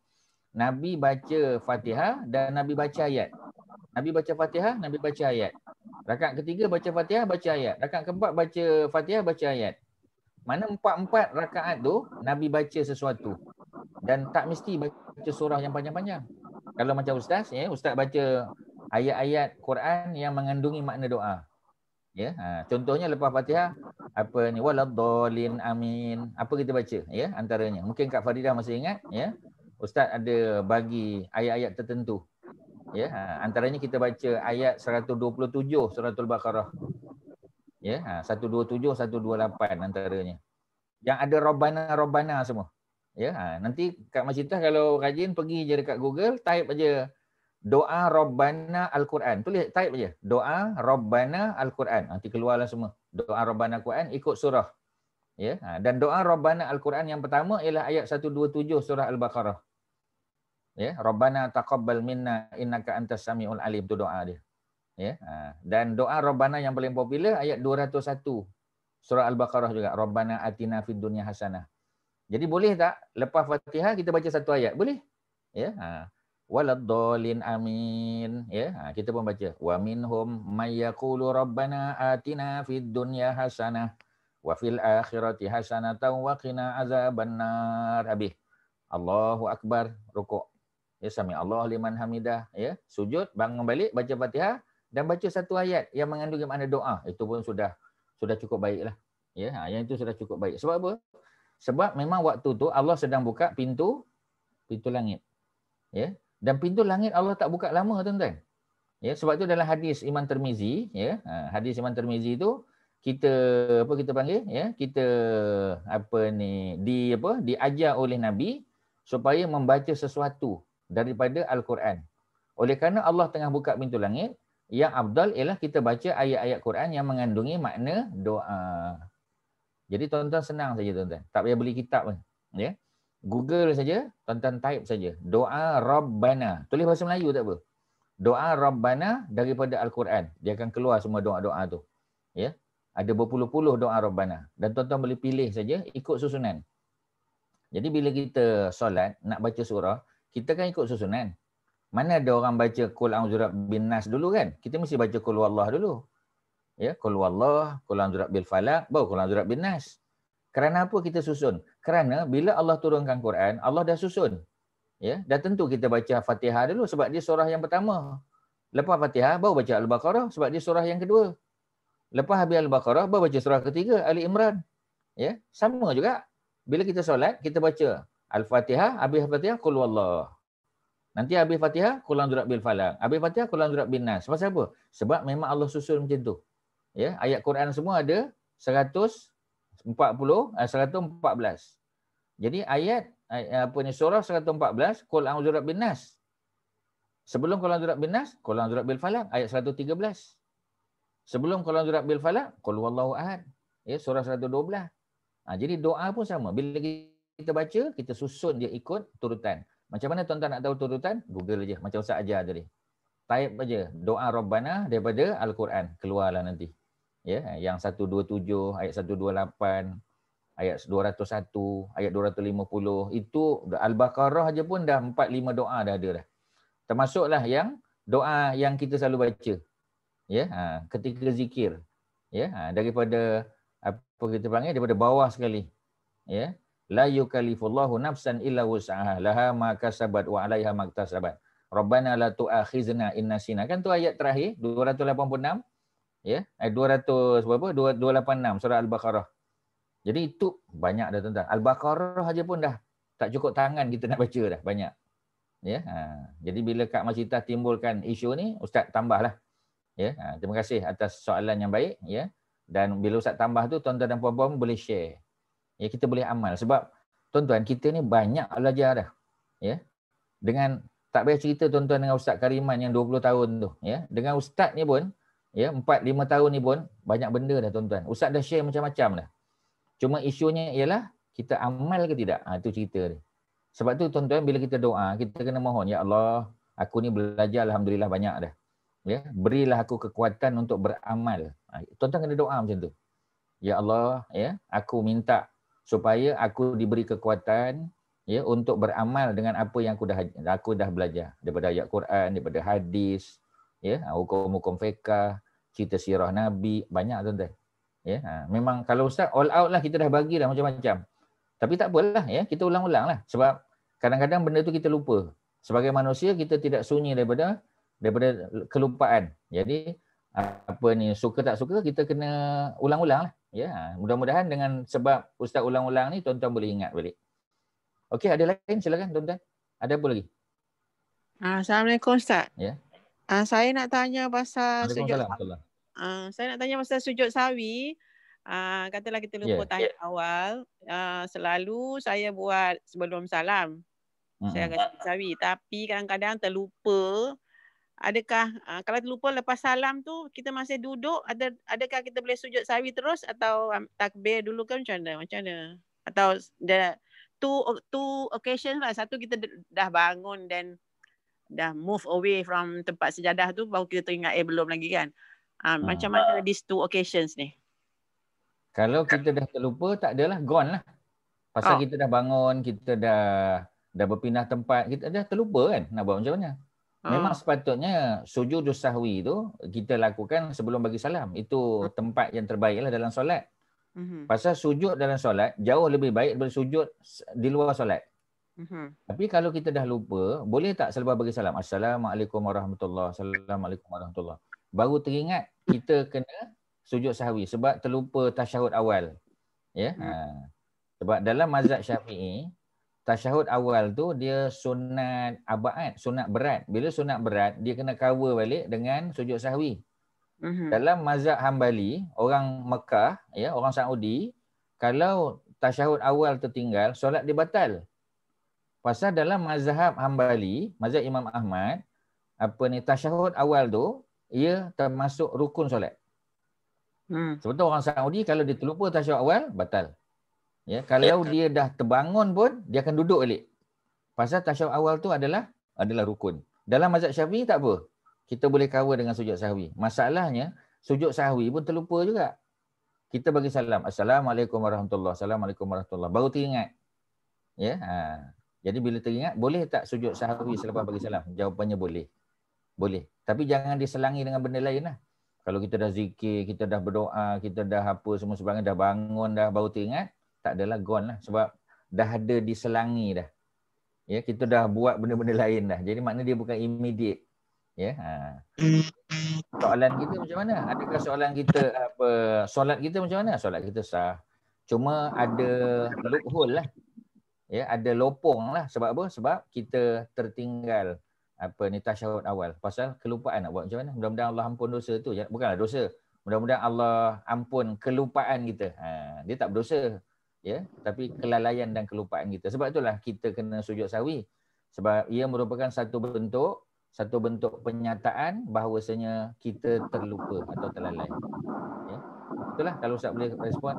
Nabi baca Fatihah dan Nabi baca ayat. Nabi baca Fatihah, Nabi baca ayat. Rakaat ketiga baca Fatihah, baca ayat. Rakaat keempat baca Fatihah, baca ayat. Mana 4 rakaat tu Nabi baca sesuatu. Dan tak mesti baca surah yang panjang-panjang. Kalau macam ustaz, ya, ustaz baca ayat-ayat Quran yang mengandungi makna doa. Ya, contohnya lepas Fatihah apa ni, waladdallin amin, apa kita baca, ya, antaranya. Mungkin Kak Faridah masih ingat, ya. Ustaz ada bagi ayat-ayat tertentu. Ya, antaranya kita baca ayat 127 surah Al-Baqarah. Ya, 127, 128 antaranya. Yang ada Rabbana semua. Ya, nanti Kak Masyidah kalau rajin pergi je dekat Google, type aja doa Rabbana Al-Quran. Tulis, type aja. Doa Rabbana Al-Quran. Nanti keluarlah semua. Doa Rabbana Al-Quran ikut surah. Ya, dan doa Rabbana Al-Quran yang pertama ialah ayat 127 surah Al-Baqarah. Ya, Rabbana taqabbal minna innaka antas samiul alim, tu doa dia. Ya, dan doa Rabbana yang paling popular ayat 201 surah Al-Baqarah juga. Rabbana atina fid dunya hasanah. Jadi boleh tak lepas Fatihah kita baca satu ayat? Boleh. Ya. waladdallin amin. Ya, kita pun baca. Wa minhum may yaqulu rabbana atina fid dunya hasanah wa fil akhirati hasanatan wa qina azabannar. Habis. Allahu akbar, rukuk. Ya, sami Allah liman hamidah. Ya, sujud, bangun balik, baca Fatihah dan baca satu ayat yang mengandungi makna doa. Itu pun sudah cukup baiklah. Ya, yang itu sudah cukup baik. Sebab apa? Sebab memang waktu tu Allah sedang buka pintu langit. Ya. Dan pintu langit Allah tak buka lama, tuan-tuan. Ya, sebab tu dalam hadis Imam Tirmizi, ya, hadis Imam Tirmizi tu kita panggil, ya, kita diajar oleh Nabi supaya membaca sesuatu daripada Al-Quran. Oleh kerana Allah tengah buka pintu langit, yang afdal ialah kita baca ayat-ayat Quran yang mengandungi makna doa. Jadi tuan-tuan senang saja, tuan-tuan. Tak payah beli kitab pun, ya. Google saja, tuan-tuan type saja. Doa Rabbana. Tulis bahasa Melayu tak apa. Doa Rabbana daripada Al-Quran. Dia akan keluar semua doa-doa tu. Ya. Ada berpuluh-puluh doa Rabbana. Dan tuan-tuan boleh pilih saja ikut susunan. Jadi bila kita solat, nak baca surah, kita kan ikut susunan. Mana ada orang baca Qul a'udzu birabbin nas dulu kan? Kita mesti baca Qul huwallah dulu. Ya, Qul huwallah, Qul a'udzu birabbil falaq, baru Qul a'udzu birabbin nas. Kerana apa kita susun? Kerana bila Allah turunkan Quran, Allah dah susun. Ya, dah tentu kita baca Fatihah dulu sebab dia surah yang pertama. Lepas Fatihah baru baca Al-Baqarah sebab dia surah yang kedua. Lepas habis Al-Baqarah baru baca surah ketiga Ali Imran. Ya, sama juga. Bila kita solat, kita baca Al-Fatihah, habis Fatihah Qul huwallah. Nanti habis Fatihah Qul a'udzu birabbil falaq. Habis Fatihah Qul a'udzu birabbin nas. Pasal apa? Sebab memang Allah susun macam tu. Ya, ayat Quran semua ada 114. Jadi ayat surah 114 Qul a'udzu birabbin nas. Sebelum Qul a'udzu birabbin nas, Qul a'udzu birabbil falaq ayat 113. Sebelum Qul a'udzu birabbil falaq, Qul huwallahu ahad. Ya, surah 112. Jadi doa pun sama. Bila kita baca, kita susun dia ikut turutan. Macam mana tuan-tuan nak tahu turutan? Google aja. Macam Ustaz ajar tadi. Type aja doa Rabbana daripada Al-Quran. Keluarlah nanti. Ya, yang 127, ayat 128, ayat 201, ayat 250. Itu Al-Baqarah aja pun dah 4-5 doa dah ada dah. Termasuklah yang doa yang kita selalu baca. Ya, ketika zikir. Ya, daripada apa kita panggil, daripada bawah sekali. Ya. La yukallifullahu nafsan illa wus'aha laha ma kasabat wa 'alaiha ma iktasabat. Rabbana la tu'akhizna in nasina. Kan tu ayat terakhir 286. Ya, ayat 286 surah Al-Baqarah. Jadi itu banyak dah, tuan-tuan. Al-Baqarah aja pun dah tak cukup tangan kita nak baca dah, banyak. Ya, jadi bila Kak Masita timbulkan isu ni, Ustaz tambahlah. Ya, terima kasih atas soalan yang baik, ya. Dan bila Ustaz tambah tu, tuan-tuan dan puan-puan boleh share. Ya, kita boleh amal sebab tuan-tuan kita ni banyak belajar dah. Ya. Dengan tak payah cerita tuan-tuan dengan Ustaz Kariman yang 20 tahun tu, ya. Dengan ustaz ni pun, ya, 4-5 tahun ni pun banyak benda dah, tuan-tuan. Ustaz dah share macam-macam dah. Cuma isunya ialah kita amal ke tidak. Itu cerita dia. Sebab tu tuan-tuan bila kita doa, kita kena mohon, ya Allah, aku ni belajar alhamdulillah banyak dah. Ya, berilah aku kekuatan untuk beramal. Tuan-tuan kena doa macam tu. Ya Allah, ya, aku minta supaya aku diberi kekuatan, ya, untuk beramal dengan apa yang aku dah belajar daripada ayat Quran, daripada hadis, ya, hukum-hukum fiqh, cerita sirah Nabi, banyak, tuan-tuan. Ya, memang kalau Ustaz all out lah, kita dah bagi dah macam-macam. Tapi tak apalah, ya, kita ulang-ulang lah. Sebab kadang-kadang benda tu kita lupa. Sebagai manusia kita tidak sunyi daripada kelupaan. Jadi apa ni, suka tak suka kita kena ulang-ulang lah. Ya, mudah-mudahan dengan sebab Ustaz ulang-ulang ni tuan-tuan boleh ingat balik. Okey, ada lain silakan tuan-tuan. Ada apa lagi? Assalamualaikum Ustaz. Ya. Saya nak tanya pasal sujud. Saya nak tanya pasal sujud sawi. Katalah kita lupa tahiyat awal, selalu saya buat sebelum salam. Saya akan sujud sawi, tapi kadang-kadang terlupa. Adakah kalau terlupa lepas salam tu kita masih duduk, adakah kita boleh sujud sawi terus atau takbir dulu ke macam mana? Atau two occasions lah. Satu kita dah bangun dan dah move away from tempat sejadah tu, baru kita teringat belum lagi kan. Macam mana these two occasions ni? Kalau kita dah terlupa, tak adalah, gone lah. Pasal kita dah bangun, kita dah dah berpindah tempat, kita dah terlupa kan nak buat macam mana. Memang sepatutnya sujud sahwi tu kita lakukan sebelum bagi salam. Itu tempat yang terbaiklah dalam solat. Pasal sujud dalam solat jauh lebih baik daripada sujud di luar solat. Tapi kalau kita dah lupa, boleh tak selepas bagi salam, Assalamualaikum warahmatullahi wabarakatuh, Assalamualaikum warahmatullahi wabarakatuh, baru teringat kita kena sujud sahwi sebab terlupa tasyahud awal. Ya. Sebab dalam mazhab Syafi'i, tasyahud awal tu dia sunat abaat, sunat berat. Bila sunat berat, dia kena cover balik dengan sujud sahwi. Dalam mazhab Hambali, orang Mekah, ya, orang Saudi, kalau tasyahud awal tertinggal, solat dia batal. Pasal dalam mazhab Hambali, mazhab Imam Ahmad, tasyahud awal tu, ia termasuk rukun solat. Sebab tu orang Saudi kalau dia terlupa tasyahud awal, batal. Ya, kalau dia dah terbangun pun, dia akan duduk balik. Pasal tasyahud awal tu adalah rukun. Dalam mazhab Syafi'i tak apa. Kita boleh cover dengan sujud sahwi. Masalahnya, sujud sahwi pun terlupa juga. Kita bagi salam, Assalamualaikum warahmatullahi wabarakatuh, Assalamualaikum warahmatullahi wabarakatuh, baru teringat. Ya, jadi bila teringat, boleh tak sujud sahwi selepas bagi salam? Jawapannya boleh. Boleh. Tapi jangan diselangi dengan benda lain lah. Kalau kita dah zikir, kita dah berdoa, kita dah apa semua sebagainya, dah bangun dah, baru teringat, tak adalah gone lah. Sebab dah ada diselangi dah. Ya, kita dah buat benda-benda lain dah. Jadi maknanya dia bukan immediate. Ya. Soalan kita macam mana? Adakah soalan kita solat kita macam mana? Solat kita sah. Cuma ada loophole lah. Ya, ada lopong lah. Sebab apa? Sebab kita tertinggal tasyahud awal. Pasal kelupaan nak buat macam mana? Mudah-mudahan Allah ampun dosa tu. Bukanlah dosa. Mudah-mudahan Allah ampun kelupaan kita. Dia tak berdosa. Ya, tapi kelalaian dan kelupaan kita. Sebab itulah kita kena sujud sahwi. Sebab ia merupakan satu bentuk penyataan bahawasanya kita terlupa atau terlalai. Ya. Itulah kalau Ustaz boleh respon.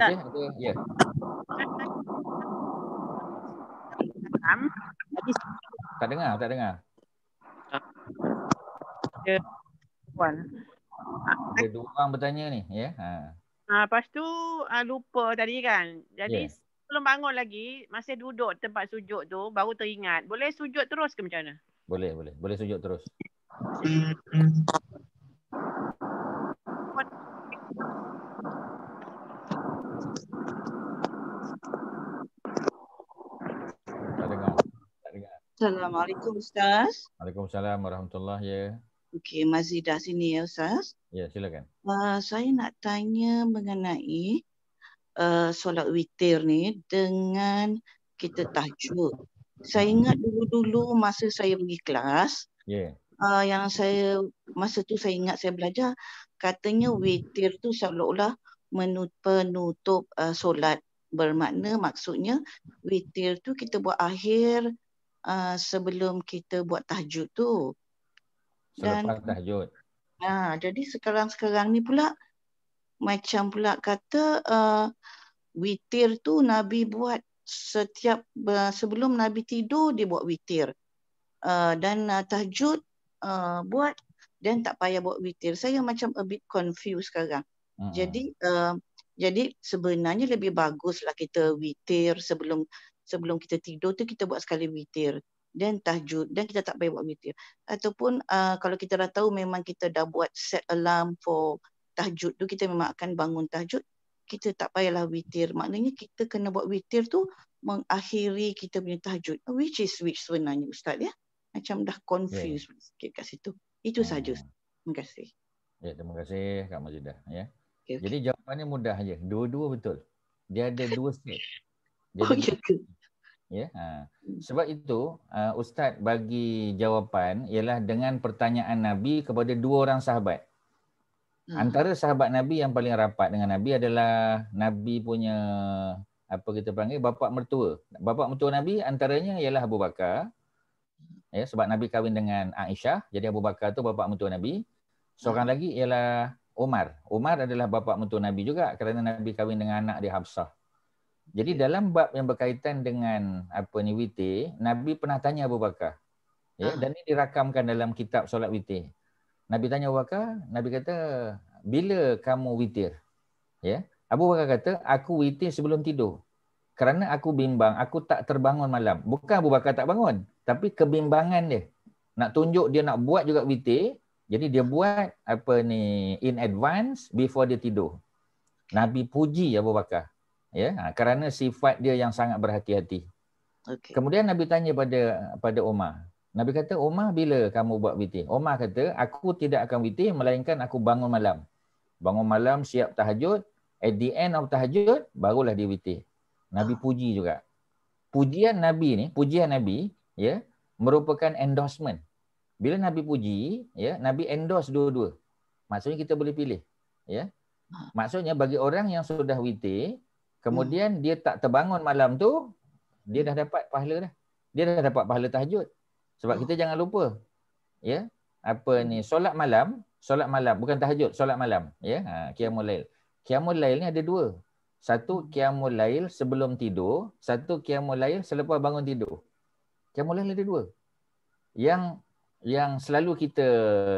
Okey, ya. Tak dengar. Ada dua orang bertanya ni, ya. Lepas tu lupa tadi kan. Jadi sebelum bangun lagi, masih duduk tempat sujud tu, baru teringat. Boleh sujud terus ke macam mana? Boleh. Boleh sujud terus. Tak dengar. Assalamualaikum Ustaz. Waalaikumsalam warahmatullahi wabarakatuh. Okey, Mazidah sini ya Ustaz. Ya, silakan. Saya nak tanya mengenai solat witir ni dengan kita tahajud. Saya ingat dulu-dulu masa saya pergi kelas, yang masa tu saya ingat saya belajar, katanya witir tu seolah-olah penutup solat. Bermakna maksudnya witir tu kita buat akhir sebelum kita buat tahajud tu. Selepas tahajud. Jadi sekarang ni pula macam pula kata witir tu Nabi buat setiap sebelum Nabi tidur dia buat witir. Dan tahajud buat dan tak payah buat witir. Saya macam a bit confused sekarang. Jadi sebenarnya lebih baguslah kita witir sebelum kita tidur tu kita buat sekali witir dan tahajud dan kita tak payah buat witir. Ataupun kalau kita dah tahu memang kita dah buat set alarm for tahajud tu, kita memang akan bangun tahajud, kita tak payahlah witir. Maknanya kita kena buat witir tu mengakhiri kita punya tahajud. Which sebenarnya Ustaz ya? Macam dah confused sikit kat situ. Itu saja. Terima kasih. Ya, terima kasih Kak Mazidah ya. Jadi jawapannya mudah aja. Dua-dua betul. Dia ada dua set. Ya. Sebab itu Ustaz bagi jawapan ialah dengan pertanyaan Nabi kepada dua orang sahabat. Antara sahabat Nabi yang paling rapat dengan Nabi adalah Nabi punya kita panggil bapa mertua. Bapa mertua Nabi antaranya ialah Abu Bakar. Ya, sebab Nabi kahwin dengan Aisyah, jadi Abu Bakar tu bapa mertua Nabi. Seorang lagi ialah Umar. Umar adalah bapa mertua Nabi juga kerana Nabi kahwin dengan anak dia Hafsah. Jadi dalam bab yang berkaitan dengan witir, Nabi pernah tanya Abu Bakar. Ya, dan ini dirakamkan dalam kitab solat witir. Nabi tanya Abu Bakar, Nabi kata, "Bila kamu witir?" Ya. Abu Bakar kata, "Aku witir sebelum tidur." kerana aku bimbang, aku tak terbangun malam. Bukan Abu Bakar tak bangun, tapi kebimbangan dia. Nak tunjuk dia nak buat juga witir, jadi dia buat in advance before dia tidur. Nabi puji Abu Bakar. Ya, kerana sifat dia yang sangat berhati-hati. Okay. Kemudian Nabi tanya pada Umar. Nabi kata, Umar, bila kamu buat witir? Umar kata, aku tidak akan witir melainkan aku bangun malam. Bangun malam, siap tahajud. At the end of tahajud, barulah dia witir. Nabi puji juga. Pujian Nabi, ya, merupakan endorsement. Bila Nabi puji, ya, Nabi endorse dua-dua. Maksudnya kita boleh pilih, ya. Maksudnya bagi orang yang sudah witir, kemudian dia tak terbangun malam tu, dia dah dapat pahala dah. Dia dah dapat pahala tahajud. Sebab kita jangan lupa, ya, solat malam bukan tahajud, solat malam, ya. Qiyamul lail. Qiyamul lail ni ada dua. Satu qiyamul lail sebelum tidur, satu qiyamul lail selepas bangun tidur. Qiyamul lail ada dua. Yang selalu kita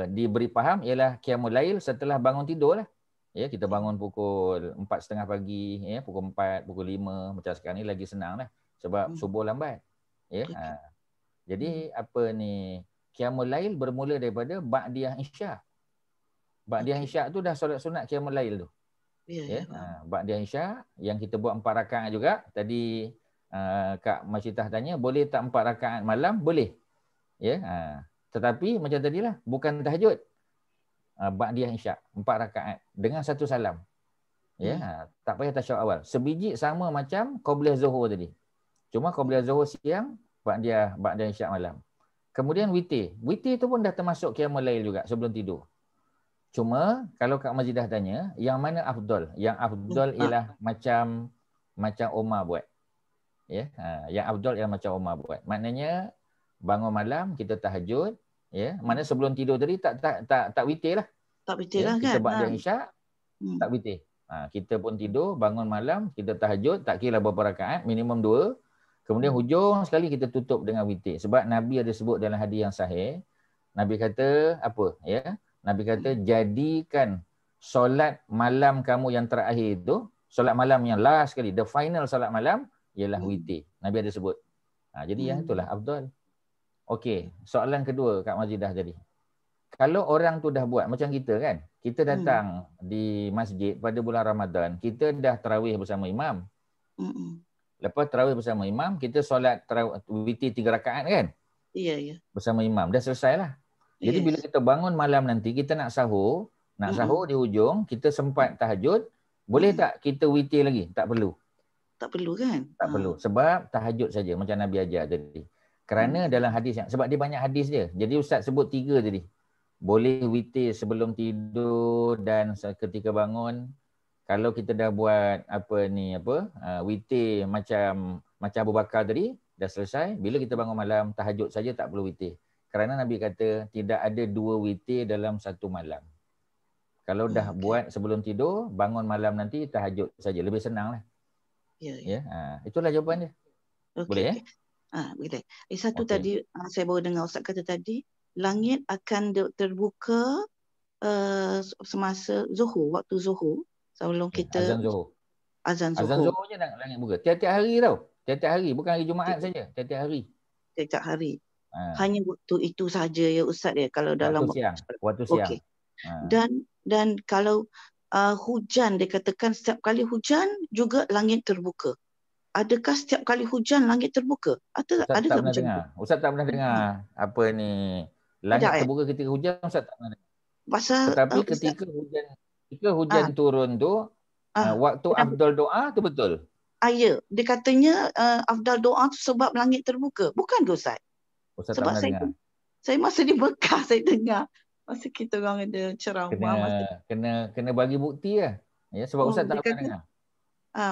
diberi faham ialah qiyamul lail setelah bangun tidur lah. Ya, kita bangun pukul 4.30 pagi, ya, pukul 4, pukul 5, macam sekarang ni lagi senang lah sebab subuh lambat. Ya. Jadi qiyamul lail bermula daripada ba'diyah isyak. Ba'diyah isyak tu dah solat sunat qiyamul lail tu. Ya, ba'diyah isyak yang kita buat 4 rakaat juga. Tadi Kak Masyitah tanya, boleh tak 4 rakaat malam? Boleh. Ya, tetapi macam tadilah, bukan tahajud. Ba'diyah isyak 4 rakaat dengan 1 salam. Ya, tak payah tasyahud awal. Sebiji sama macam qabliyah zuhur tadi. Cuma qabliyah zuhur siang, ba'diyah isyak malam. Kemudian witir. Witir tu pun dah termasuk qiyamul lail juga sebelum tidur. Cuma kalau Kak Majidah tanya, yang mana afdal? Yang afdal ialah macam Umar buat. Ya, yang afdal ialah macam Umar buat. Maknanya bangun malam kita tahajud, ya. Mana sebelum tidur tadi tak witir lah. Tak witir lah, kita kan. ba'diyah isyak tak witir. Kita pun tidur, bangun malam, kita tahajud, tak kira berapa rakaat, minimum 2. Kemudian hujung sekali kita tutup dengan witir. Sebab Nabi ada sebut dalam hadis yang sahih, Nabi kata apa? Ya, Nabi kata, jadikan solat malam kamu yang terakhir tu, solat malam yang last sekali, the final solat malam, ialah witir. Nabi ada sebut. Jadi yang itulah afdal. Okey, soalan kedua Kak Majidah tadi. Kalau orang tu dah buat macam kita kan, kita datang di masjid pada bulan Ramadan, kita dah tarawih bersama imam. Lepas tarawih bersama imam, kita solat witir 3 rakaat kan? Ya. Bersama imam. Dah selesai lah. Jadi bila kita bangun malam nanti, kita nak sahur di hujung, kita sempat tahajud, boleh tak kita witir lagi? Tak perlu. Tak perlu kan? Tak perlu. Sebab tahajud saja macam Nabi ajar tadi. Kerana dalam hadis sebab dia banyak hadis dia. Jadi Ustaz sebut 3 tadi. Boleh witir sebelum tidur dan ketika bangun. Kalau kita dah buat witir macam Abu Bakar tadi, dah selesai, bila kita bangun malam, tahajud saja, tak perlu witir. Kerana Nabi kata tidak ada 2 witir dalam 1 malam. Kalau dah buat sebelum tidur, bangun malam nanti tahajud saja. Lebih senang lah. Ya. Itulah jawapan dia. Boleh ya? Boleh. Satu tadi saya baru dengar Ustaz kata tadi, langit akan terbuka semasa zuhur, waktu zuhur. Sebelum kita azan zuhur. Azan zuhur je langit buka. Tiap-tiap hari tau. Tiap-tiap hari, bukan hari Jumaat saja. Tiap-tiap hari. Tiap-tiap hari. Hanya waktu itu saja ya Ustaz ya, kalau dalam waktu siang. Okay. Dan kalau hujan, dikatakan setiap kali hujan juga langit terbuka. Adakah setiap kali hujan langit terbuka? Atau Ustaz ada tak pernah dengar. Ustaz tak pernah dengar langit terbuka ketika hujan. Ustaz tak pernah dengar. Tetapi ketika hujan turun tu, waktu afdal doa tu betul. Ya, dia katanya afdal doa tu sebab langit terbuka. Bukan ke Ustaz? Ustaz sebab tak pernah dengar. Saya masa di Mekah saya dengar. Masa kita orang ada ceramah. Kena bagi bukti lah. Ya, sebab Ustaz tak pernah dengar.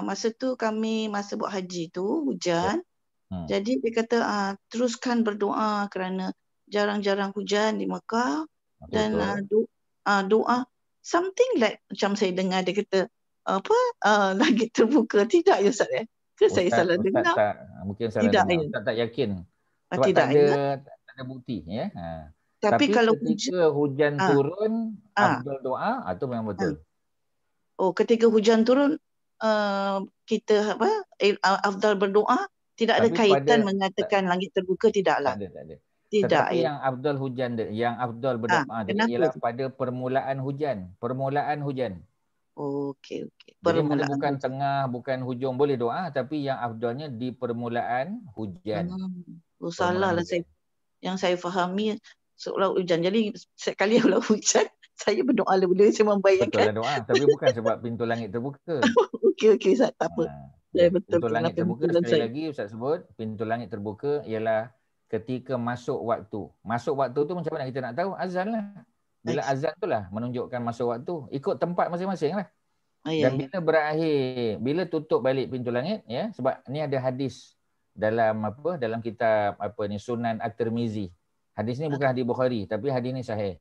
Masa tu kami masa buat haji tu hujan. Jadi dia kata teruskan berdoa kerana jarang-jarang hujan di Mekah. Dan doa something like macam saya dengar dia kata langit terbuka. Tidak ya Ustaz ya? Ke saya salah dengar? Mungkin salah dengar. Ustaz tak yakin. Sebab tak ada bukti ya. Tapi kalau ketika hujan turun afdal doa itu memang betul. Ketika hujan turun kita afdal berdoa? Tidak ada Tapi kaitan pada- mengatakan langit terbuka, tidaklah. Tak ada. Tidak, Tetapi ya. yang afdal hujan yang afdal berdoa tadi kenapa ialah tu? pada permulaan hujan. Okey. Jadi mana Permulaan bukan hujan. tengah, bukan hujung boleh doa, tapi yang afdalnya di permulaan hujan. Oh, salah lah hujan. yang saya fahami seolah hujan. Jadi setiap kali kalau hujan, saya berdoa bila saya Betul membayangkan. lah doa, tapi bukan sebab pintu langit terbuka. Okey, Ustaz, tak apa. Saya betul Pintu langit terbuka pemikiran sekali saya. lagi Ustaz sebut, pintu langit terbuka ialah ketika masuk waktu. Masuk waktu tu macam mana kita nak tahu? Azan lah. Bila azan tu lah menunjukkan masuk waktu. Ikut tempat masing-masing lah. Dan bila berakhir, bila tutup balik pintu langit, ya, sebab ni ada hadis dalam dalam kitab Sunan At-Tirmizi. Hadis ni bukan hadis Bukhari, tapi hadis ni sahih.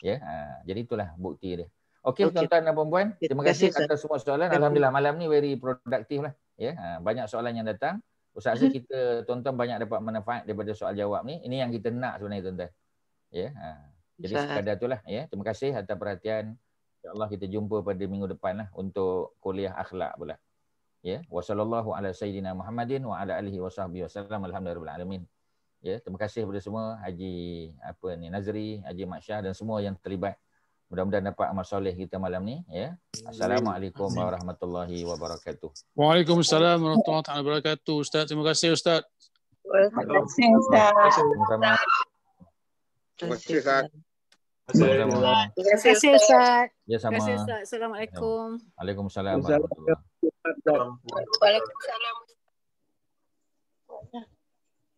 Ya, jadi itulah bukti dia. Okey, tuan-tuan dan puan-puan, terima kasih atas semua soalan. Alhamdulillah malam ni very produktif lah. Ya, banyak soalan yang datang. Ustaz rasa kita tuan-tuan banyak dapat manfaat daripada soal jawab ni. Ini yang kita nak sebenarnya tuan-tuan. Ya, jadi sekadar itulah ya. Terima kasih atas perhatian. InsyaAllah kita jumpa pada minggu depan lah untuk kuliah akhlak pula. Ya, wassallallahu ala sayyidina Muhammadin wa ala alihi wasahbihi wasallam. Alhamdulillah alamin. Ya, terima kasih kepada semua Haji Nazri, Haji Mak Syah dan semua yang terlibat. Mudah-mudahan dapat amal soleh kita malam ni ya. Assalamualaikum warahmatullahi wabarakatuh. Waalaikumsalam warahmatullahi wabarakatuh. Ustaz, terima kasih Ustaz. Terima kasih Ustaz. Sama-sama. Terima kasih Ustaz. Sama-sama. Terima kasih Ustaz. Ya, sama. Terima kasih Ustaz. Assalamualaikum. Waalaikumsalam warahmatullahi Waalaikumsalam.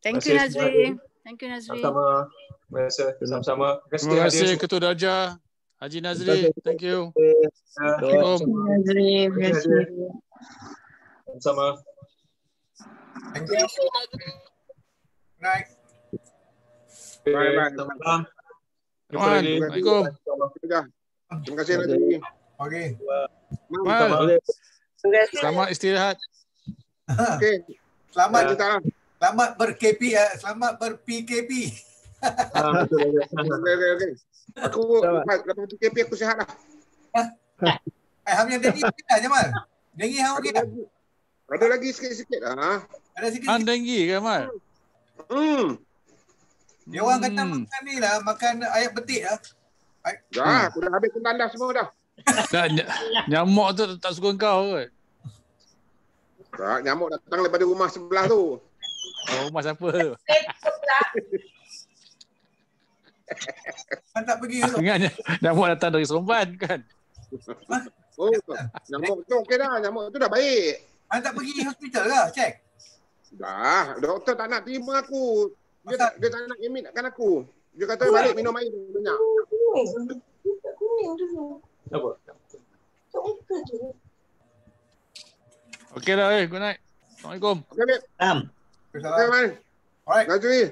Thank you Nazri. Thank you Nazri. Sama-sama. Sama-sama. Terima kasih Ketua Darjah Haji Nazri. Thank you. Assalamualaikum. Nazri, terima kasih. Sama-sama. Thank you. Night. Bye. Assalamualaikum. Terima kasih Nazri. Okey. Selamat istirahat. Okey. Selamat ber-KP, selamat ber-PKP. Okey. Aku lepas PKP aku sihat dah. Hang yang dengi dah Jamal. Dengi hang okey. Ada lagi sikit-sikit lah. Ada sikit. Han denggi ke Mal? Dia orang kata makan ni lah, makan ayat betik lah. Dah, aku dah habis kendan dah semua dah. Nyamuk tu tak suka kau ke? Tak, nyamuk datang daripada rumah sebelah tu. Rumah siapa? Hang tak pergi Aku ingat nyamuk datang dari Seremban kan? Oh, nyamuk tu okey dah. Nyamuk tu dah baik. Hang tak pergi hospital ke? Cek. Dah, doktor tak nak terima aku. Dia tak nak admitkan aku. Dia kata balik minum air banyak. Apa? Okey dah, good night. Assalamualaikum. Okey, Beb. Okey, Man. Alright. Nazri.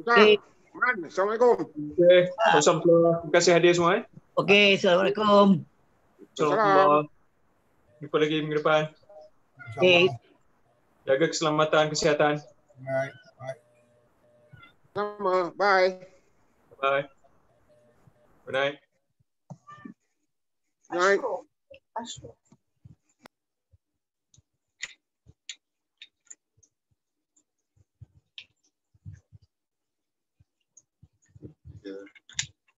Right. Man, Assalamualaikum. Okey. Assalamualaikum. Terima kasih hadir semua. Okey, Assalamualaikum. Assalamualaikum. Jumpa lagi minggu depan. Okey. Jaga keselamatan, kesihatan. Right. Sama. Bye. Bye. Good night. Night.